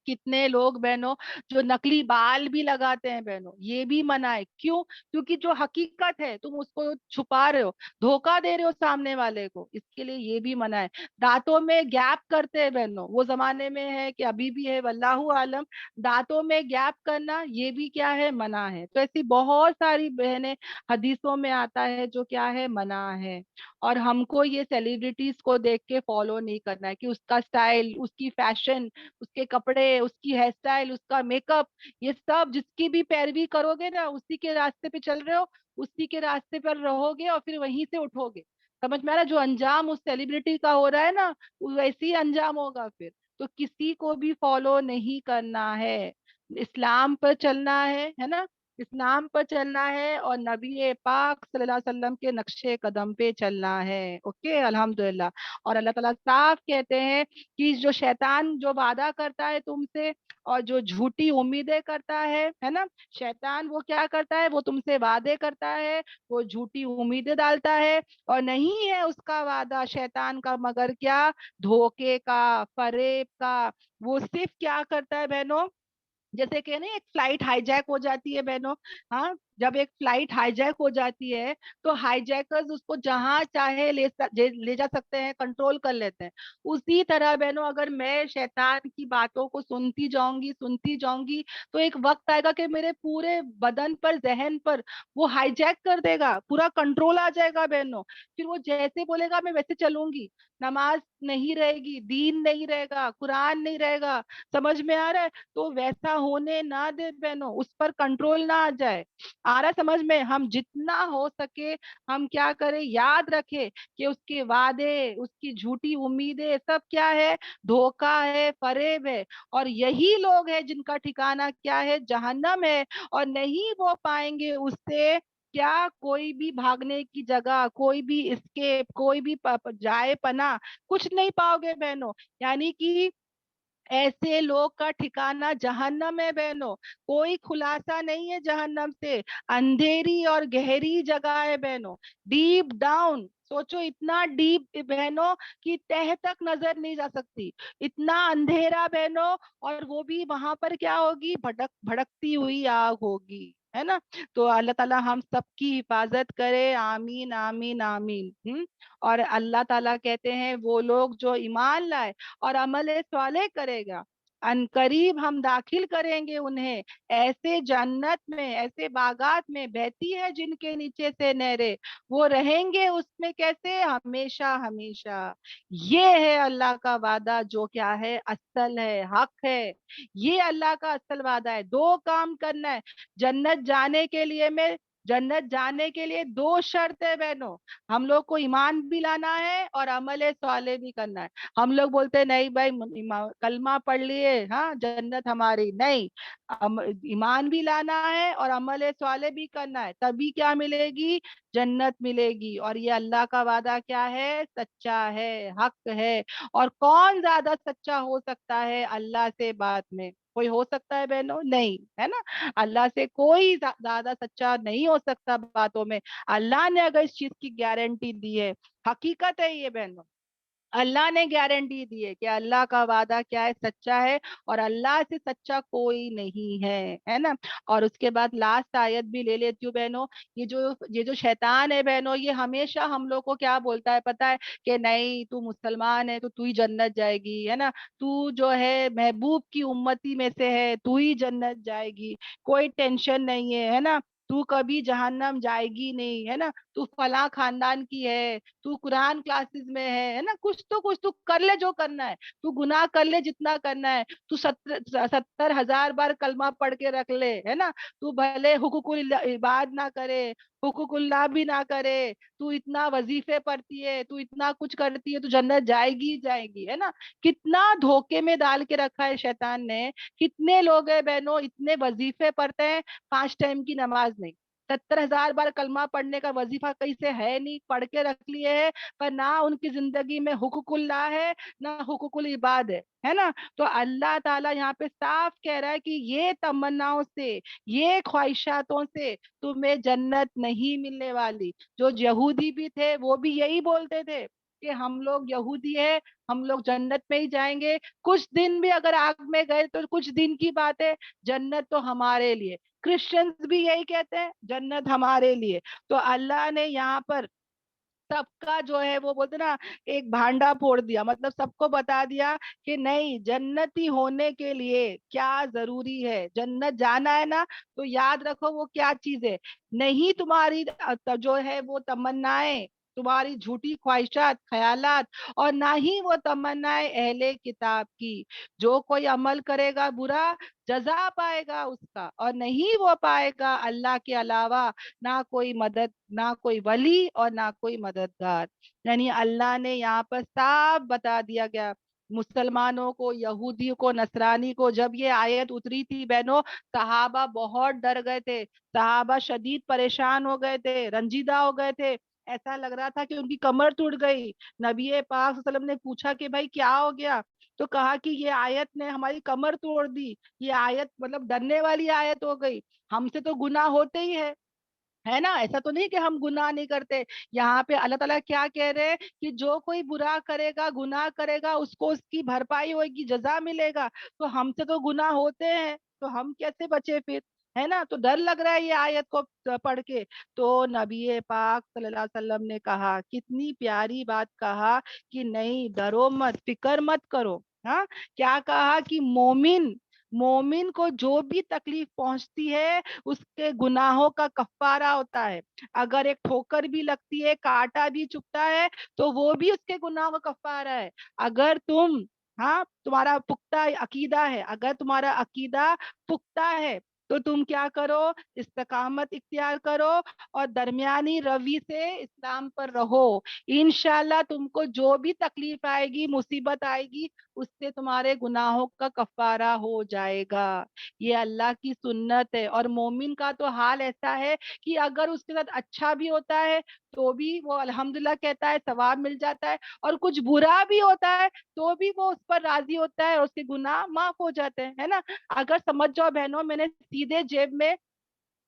کتنے لوگ بہنوں جو نکلی بال بھی لگاتے ہیں بہنوں, یہ بھی منع ہے. کیوں؟ کیونکہ جو حقیقت ہے تم اس کو چھپا رہے ہو, دھوکا دے رہے ہو سامنے والے کو, اس کے لیے یہ بھی منع ہے. دانتوں میں گیپ کرتے ہیں بہنوں, وہ زمانے میں ہے کہ ابھی بھی ہے واللہ عالم, دانتوں میں گیپ کرنا یہ بھی کیا ہے, منع ہے. تو ایسی بہت ساری بہنیں حدیثوں میں آتا ہے جو کیا ہے, منع ہے. اور ہم کو یہ سیلیبریٹیز کو دیکھ کے فالو نہیں کرنا ہے کہ اس کا سٹائل, اس کی فیشن, اس کے کپڑے, اس کی ہیئر اسٹائل, اس کا میک اپ, یہ سب جس کی بھی پیروی کرو گے نا, اسی کے راستے پہ چل رہے ہو, اسی کے راستے پر رہو گے اور پھر وہیں سے اٹھو گے. سمجھ میں آ رہا ہے, جو انجام اس سیلیبریٹی کا ہو رہا ہے نا ویسے ہی انجام ہوگا پھر. تو کسی کو بھی فالو نہیں کرنا ہے, اسلام پر چلنا ہے نا, اسلام پر چلنا ہے اور نبی پاک صلی اللہ علیہ وسلم کے نقشے قدم پہ چلنا ہے. اوکے, الحمدللہ. اور اللہ تعالیٰ صاف کہتے ہیں کہ جو شیطان جو وعدہ کرتا ہے تم سے اور جو جھوٹی امیدیں کرتا ہے نا, شیطان وہ کیا کرتا ہے, وہ تم سے وعدے کرتا ہے, وہ جھوٹی امیدیں ڈالتا ہے, اور نہیں ہے اس کا وعدہ شیطان کا مگر کیا, دھوکے کا, فریب کا. وہ صرف کیا کرتا ہے بہنوں, جیسے کہ نا ایک فلائٹ ہائی جیک ہو جاتی ہے بہنوں, ہاں, جب ایک فلائٹ ہائی جیک ہو جاتی ہے تو ہائی جیکرز اس کو جہاں چاہے لے جا سکتے ہیں, کنٹرول کر لیتے ہیں. اسی طرح بہنوں اگر میں شیطان کی باتوں کو سنتی جاؤں گی تو ایک وقت آئے گا کہ میرے پورے بدن پر, ذہن پر وہ ہائی جیک کر دے گا, پورا کنٹرول آ جائے گا بہنوں. پھر وہ جیسے بولے گا میں ویسے چلوں گی, نماز نہیں رہے گی, دین نہیں رہے گا, قرآن نہیں رہے گا. سمجھ میں آ رہا ہے؟ تو ویسا ہونے نہ دے بہنوں, اس پر کنٹرول نہ آ جائے. آ رہا سمجھ میں؟ ہم جتنا ہو سکے ہم کیا کریں, یاد رکھے کہ اس کے وعدے, اس کی جھوٹی امیدیں سب کیا ہے, دھوکا ہے, فریب ہے. اور یہی لوگ ہیں جن کا ٹھکانہ کیا ہے, جہنم ہے, اور نہیں وہ پائیں گے اس سے کیا, کوئی بھی بھاگنے کی جگہ, کوئی بھی اسکیپ, کوئی بھی جائے پناہ, کچھ نہیں پاؤ گے بہنوں. یعنی کہ ایسے لوگ کا ٹھکانہ جہنم ہے بہنوں, کوئی خلاصہ نہیں ہے جہنم سے. اندھیری اور گہری جگہ ہے بہنوں, ڈیپ ڈاؤن. سوچو اتنا ڈیپ بہنوں کہ تہ تک نظر نہیں جا سکتی, اتنا اندھیرا بہنوں, اور وہ بھی وہاں پر کیا ہوگی, بھڑکتی ہوئی آگ ہوگی, ہے نا. تو اللہ تعالیٰ ہم سب کی حفاظت کرے, آمین آمین آمین. اور اللہ تعالیٰ کہتے ہیں وہ لوگ جو ایمان لائے اور عمل صالح کرے گا, ان قریب ہم داخل کریں گے انہیں ایسے جنت میں, ایسے باغات میں بہتی ہے جن کے نیچے سے نہریں, وہ رہیں گے اس میں کیسے, ہمیشہ ہمیشہ. یہ ہے اللہ کا وعدہ جو کیا ہے, اصل ہے, حق ہے. یہ اللہ کا اصل وعدہ ہے. دو کام کرنا ہے جنت جانے کے لیے. میں جنت جانے کے لیے دو شرط ہے بہنوں, ہم لوگ کو ایمان بھی لانا ہے اور عمل صالح بھی کرنا ہے. ہم لوگ بولتے نہیں بھائی کلمہ پڑھ لیے ہاں جنت ہماری, نہیں, ایمان بھی لانا ہے اور عمل صالح بھی کرنا ہے, تبھی کیا ملے گی, جنت ملے گی. اور یہ اللہ کا وعدہ کیا ہے, سچا ہے, حق ہے. اور کون زیادہ سچا ہو سکتا ہے اللہ سے بات میں, کوئی ہو سکتا ہے بہنوں, نہیں, ہے نا. اللہ سے کوئی زیادہ سچا نہیں ہو سکتا باتوں میں. اللہ نے اگر اس چیز کی گارنٹی دی ہے, حقیقت ہے یہ بہنوں, اللہ نے گارنٹی دی ہے کہ اللہ کا وعدہ کیا ہے, سچا ہے, اور اللہ سے سچا کوئی نہیں ہے, ہے نا. اور اس کے بعد لاسٹ آیت بھی لے لیتی ہوں بہنوں. یہ جو شیطان ہے بہنوں, یہ ہمیشہ ہم لوگ کو کیا بولتا ہے پتا ہے, کہ نہیں تو مسلمان ہے تو ہی جنت جائے گی, ہے نا, تو جو ہے محبوب کی امتی میں سے ہے تو ہی جنت جائے گی, کوئی ٹینشن نہیں ہے نا, تو کبھی جہنم جائے گی نہیں, ہے نا, تو فلاں خاندان کی ہے, تو قرآن کلاسز میں ہے نا, کچھ تو کر لے جو کرنا ہے, تو گناہ کر لے جتنا کرنا ہے, تو 70,000 بار کلمہ پڑھ کے رکھ لے, ہے نا, تو بھلے حقوق العباد نہ کرے, हुकुकुल्लाह भी ना करे, तू इतना वजीफे पढ़ती है, तू इतना कुछ करती है, तू जन्नत जाएगी ही जाएगी, है ना। कितना धोखे में डाल के रखा है शैतान ने। कितने लोग हैं बहनों इतने वजीफे पढ़ते हैं, 5 टाइम की नमाज नहीं, 70,000 बार कलमा पढ़ने का वजीफा कहीं से है नहीं, पढ़ के रख लिए है, पर ना उनकी जिंदगी में हुकुकुल्लाह है, ना हुकुकुल इबाद है ना। तो अल्लाह ताला यहाँ पे साफ कह रहा है कि ये तमन्नाओं से, ये ख्वाहिशातों से तुम्हें जन्नत नहीं मिलने वाली। जो यहूदी भी थे वो भी यही बोलते थे कि हम लोग यहूदी है, हम लोग जन्नत में ही जाएंगे, कुछ दिन भी अगर आग में गए तो कुछ दिन की बात है, जन्नत तो हमारे लिए। क्रिश्चियंस भी यही कहते हैं, जन्नत हमारे लिए। तो अल्लाह ने यहाँ पर सबका जो है वो बोलते ना एक भांडा फोड़ दिया, मतलब सबको बता दिया कि नहीं, जन्नती होने के लिए क्या जरूरी है, जन्नत जाना है ना, तो याद रखो वो क्या चीज है। नहीं तुम्हारी जो है वो तमन्नाएं, तुम्हारी झूठी ख्वाहिशात ख्यालात, और ना ही वो तमन्नाएं अहले किताब की। जो कोई अमल करेगा बुरा, जजा पाएगा उसका, और नहीं वो पाएगा अल्लाह के अलावा ना कोई मदद, ना कोई वली और ना कोई मददगार। यानी अल्लाह ने यहाँ पर साफ बता दिया गया मुसलमानों को, यहूदियों को, नसरानी को। जब ये आयत उतरी थी बहनों, सहाबा बहुत डर गए थे, सहाबा शदीद परेशान हो गए थे, रंजीदा हो गए थे, ऐसा लग रहा था कि उनकी कमर टूट गई। नबी पाक सल्लल्लाहु अलैहि वसल्लम ने पूछा कि भाई क्या हो गया, तो कहा कि ये आयत ने हमारी कमर तोड़ दी, ये आयत मतलब डरने वाली आयत हो गई, हमसे तो गुनाह होते ही है ना, ऐसा तो नहीं कि हम गुनाह नहीं करते। यहाँ पे अल्लाह ताला क्या कह रहे हैं कि जो कोई बुरा करेगा, गुनाह करेगा, उसको उसकी भरपाई होगी, जजा मिलेगा। तो हमसे तो गुनाह होते हैं, तो हम कैसे बचे फिर, है ना। तो डर लग रहा है ये आयत को पढ़ के। तो नबी पाक सल्लल्लाहु अलैहि वसल्लम ने कहा, कितनी प्यारी बात कहा कि नहीं, डरो मत, फिक्र मत करो। हाँ, क्या कहा कि मोमिन, मोमिन को जो भी तकलीफ पहुंचती है उसके गुनाहों का कफ्फारा होता है। अगर एक ठोकर भी लगती है, कांटा भी चुभता है, तो वो भी उसके गुनाहों का कफ्फारा है। अगर तुम, हाँ, तुम्हारा पुख्ता अकीदा है, अगर तुम्हारा अकीदा पुख्ता है, तो तुम क्या करो, इस्तिकामत इख्तियार करो और दरमियानी रवि से इस्लाम पर रहो। इंशाल्लाह तुमको जो भी तकलीफ आएगी, मुसीबत आएगी, उससे तुम्हारे गुनाहों का कफारा हो जाएगा। ये अल्लाह की सुन्नत है। और मोमिन का तो हाल ऐसा है कि अगर उसके साथ अच्छा भी होता है तो भी वो अल्हम्दुलिल्लाह कहता है, सवाब मिल जाता है, और कुछ बुरा भी होता है तो भी वो उस पर राजी होता है और उसके गुनाह माफ हो जाते हैं, है ना। अगर समझ जाओ बहनों, मैंने सीधे जेब में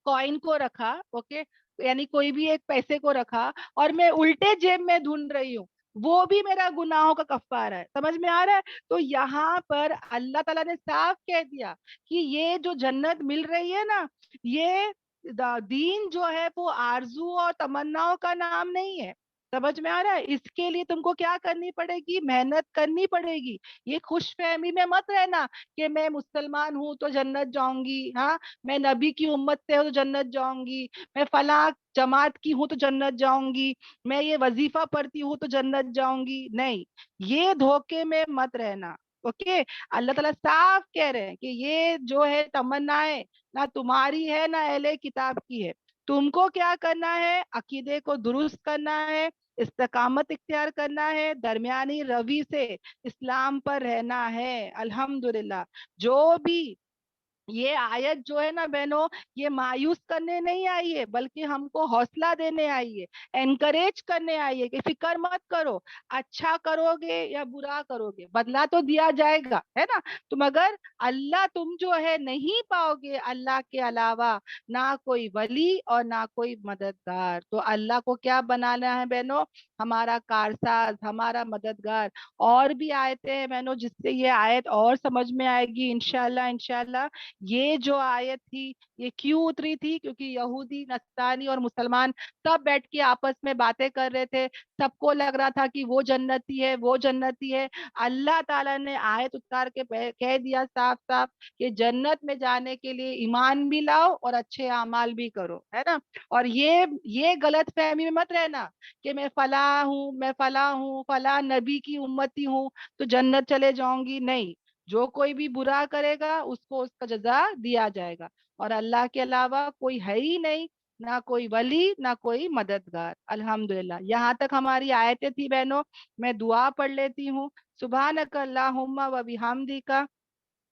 कॉइन को रखा, ओके, यानी कोई भी एक पैसे को रखा, और मैं उल्टे जेब में ढूंढ रही हूँ, वो भी मेरा गुनाहों का कफ्फारा है। समझ में आ रहा है। तो यहाँ पर अल्लाह ताला ने साफ कह दिया कि ये जो जन्नत मिल रही है ना, ये दीन जो है वो आरजू और तमन्नाओं का नाम नहीं है। समझ में आ रहा है। इसके लिए तुमको क्या करनी पड़ेगी, मेहनत करनी पड़ेगी। ये खुश फहमी में मत रहना कि मैं मुसलमान हूं तो जन्नत जाऊंगी, हाँ, मैं नबी की उम्मत से हूँ तो जन्नत जाऊंगी, मैं फला जमात की हूँ तो जन्नत जाऊंगी, मैं ये वजीफा पढ़ती हूँ तो जन्नत जाऊंगी। नहीं, ये धोखे में मत रहना। ओके, अल्लाह ताला साफ कह रहे हैं कि ये जो है तमन्नाएं ना तुम्हारी है ना अहले किताब की है। तुमको क्या करना है, अकीदे को दुरुस्त करना है, इस्तिकामत इख्तियार करना है, दरमियानी रवि से इस्लाम पर रहना है। अल्हम्दुलिल्लाह। जो भी ये आयत जो है ना बहनों, ये मायूस करने नहीं आई है, बल्कि हमको हौसला देने आई है, एनकरेज करने आई है कि फिक्र मत करो, अच्छा करोगे या बुरा करोगे बदला तो दिया जाएगा, है ना। तुम अगर अल्लाह, तुम जो है नहीं पाओगे अल्लाह के अलावा ना कोई वली और ना कोई मददगार। तो अल्लाह को क्या बनाना है बहनों, हमारा कारसाज, हमारा मददगार। और भी आयतें हैं बहनों जिससे ये आयत और समझ में आएगी इंशाल्लाह इंशाल्लाह। ये जो आयत थी, ये क्यों उतरी थी, क्योंकि यहूदी, नस्तानी और मुसलमान सब बैठ के आपस में बातें कर रहे थे, सबको लग रहा था कि वो जन्नती है, वो जन्नती है। अल्लाह ताला ने आयत उतार के कह दिया साफ साफ कि जन्नत में जाने के लिए ईमान भी लाओ और अच्छे अमाल भी करो, है ना। और ये गलत फहमी में मत रहना कि मैं फला हूँ, मैं फला हूँ, फला नबी की उम्मती हूँ तो जन्नत चले जाऊंगी। नहीं, जो कोई भी बुरा करेगा उसको उसका जजा दिया जाएगा, और अल्लाह के अलावा कोई है ही नहीं ना कोई वली, ना कोई मददगार। अल्हम्दुलिल्लाह। यहाँ तक हमारी आयतें थी बहनों। मैं दुआ पढ़ लेती हूँ। सुभानक अल्लाहुम्मा व बिहम्दिका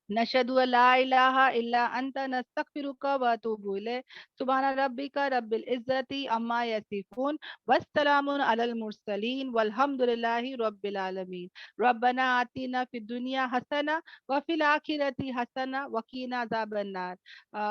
नशहदु अल्ला इलाहा इल्ला अंता नस्तगफिरुका व अतूबु इलैक। सुभान रब्बिका रब्बिल इज्जति अम्मा यसिफून वस्सलामुन अलल मुरसलीन वल्हम्दुलिल्लाहि रब्बिल आलमीन। रब्बना आतिना फिद दुनिया हसना व फिल आखिरति हसना व कीना अज़ाबन नार।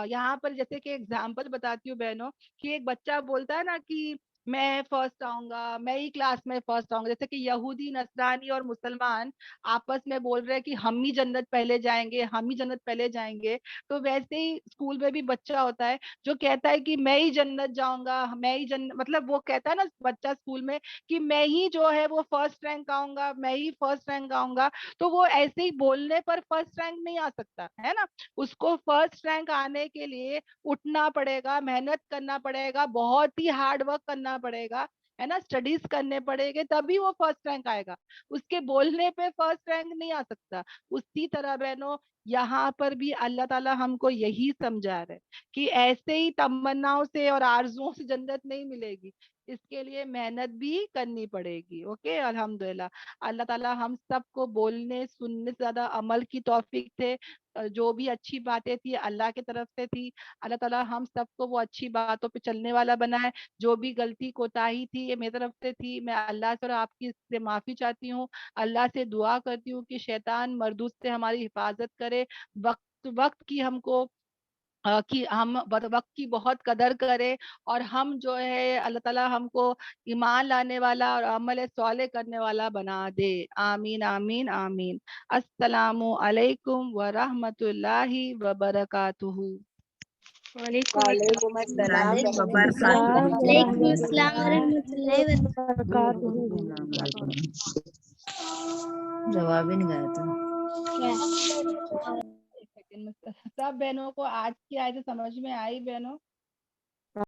यहाँ पर जैसे कि एग्जांपल बताती हूँ बहनों, कि एक बच्चा बोलता है ना कि मैं फर्स्ट आऊंगा, मैं ही क्लास में फर्स्ट आऊंगा। जैसे कि यहूदी, नसरानी और मुसलमान आपस में बोल रहे हैं कि हम ही जन्नत पहले जाएंगे, हम ही जन्नत पहले जाएंगे। तो वैसे ही स्कूल में भी बच्चा होता है जो कहता है कि मैं ही जन्नत जाऊंगा, मैं ही जन्नत, मतलब वो कहता है ना बच्चा स्कूल में कि मैं ही जो है वो फर्स्ट रैंक आऊंगा, मैं ही फर्स्ट रैंक आऊंगा। तो वो ऐसे ही बोलने पर फर्स्ट रैंक नहीं आ सकता है ना। उसको फर्स्ट रैंक आने के लिए उठना पड़ेगा, मेहनत करना पड़ेगा, बहुत ही हार्ड वर्क करना पड़ेगा, है ना, स्टडीज करने पड़ेंगे, तभी वो फर्स्ट रैंक आएगा। उसके बोलने पे फर्स्ट रैंक नहीं आ सकता। उसी तरह बहनों यहाँ पर भी अल्लाह ताला हमको यही समझा रहे कि ऐसे ही तमन्नाओं से और आरजुओं से जन्नत नहीं मिलेगी, इसके लिए मेहनत भी करनी पड़ेगी। ओके, अल्हम्दुलिल्लाह। अल्लाह ताला हम सबको बोलने सुनने से ज्यादा अमल की तौफीक थे। जो भी अच्छी बातें थी अल्लाह की तरफ से थी। अल्लाह ताला हम सबको वो अच्छी बातों पे चलने वाला बनाए। जो भी गलती कोताही थी ये मेरी तरफ से थी, मैं अल्लाह से और आपकी से माफी चाहती हूँ। अल्लाह से दुआ करती हूँ कि शैतान मरदूद से हमारी हिफाजत करे। वक्त वक्त की हमको कि हम वक्त की बहुत कदर करें, और हम जो है अल्लाह ताला हमको ईमान लाने वाला और अमल सौले करने वाला बना दे। आमीन आमीन आमीन। अस्सलामु अलैकुम व रहमतुल्लाहि व बरकातुहू। वालेकुम अस्सलाम वालेकुम अस्सलाम वरहमतुल्लाहि वबरकातुहू। जवाब ही नहीं आया था। वबरकातुहू। एक सेकंड में सब बहनों को आज की आयत समझ में आई बहनों?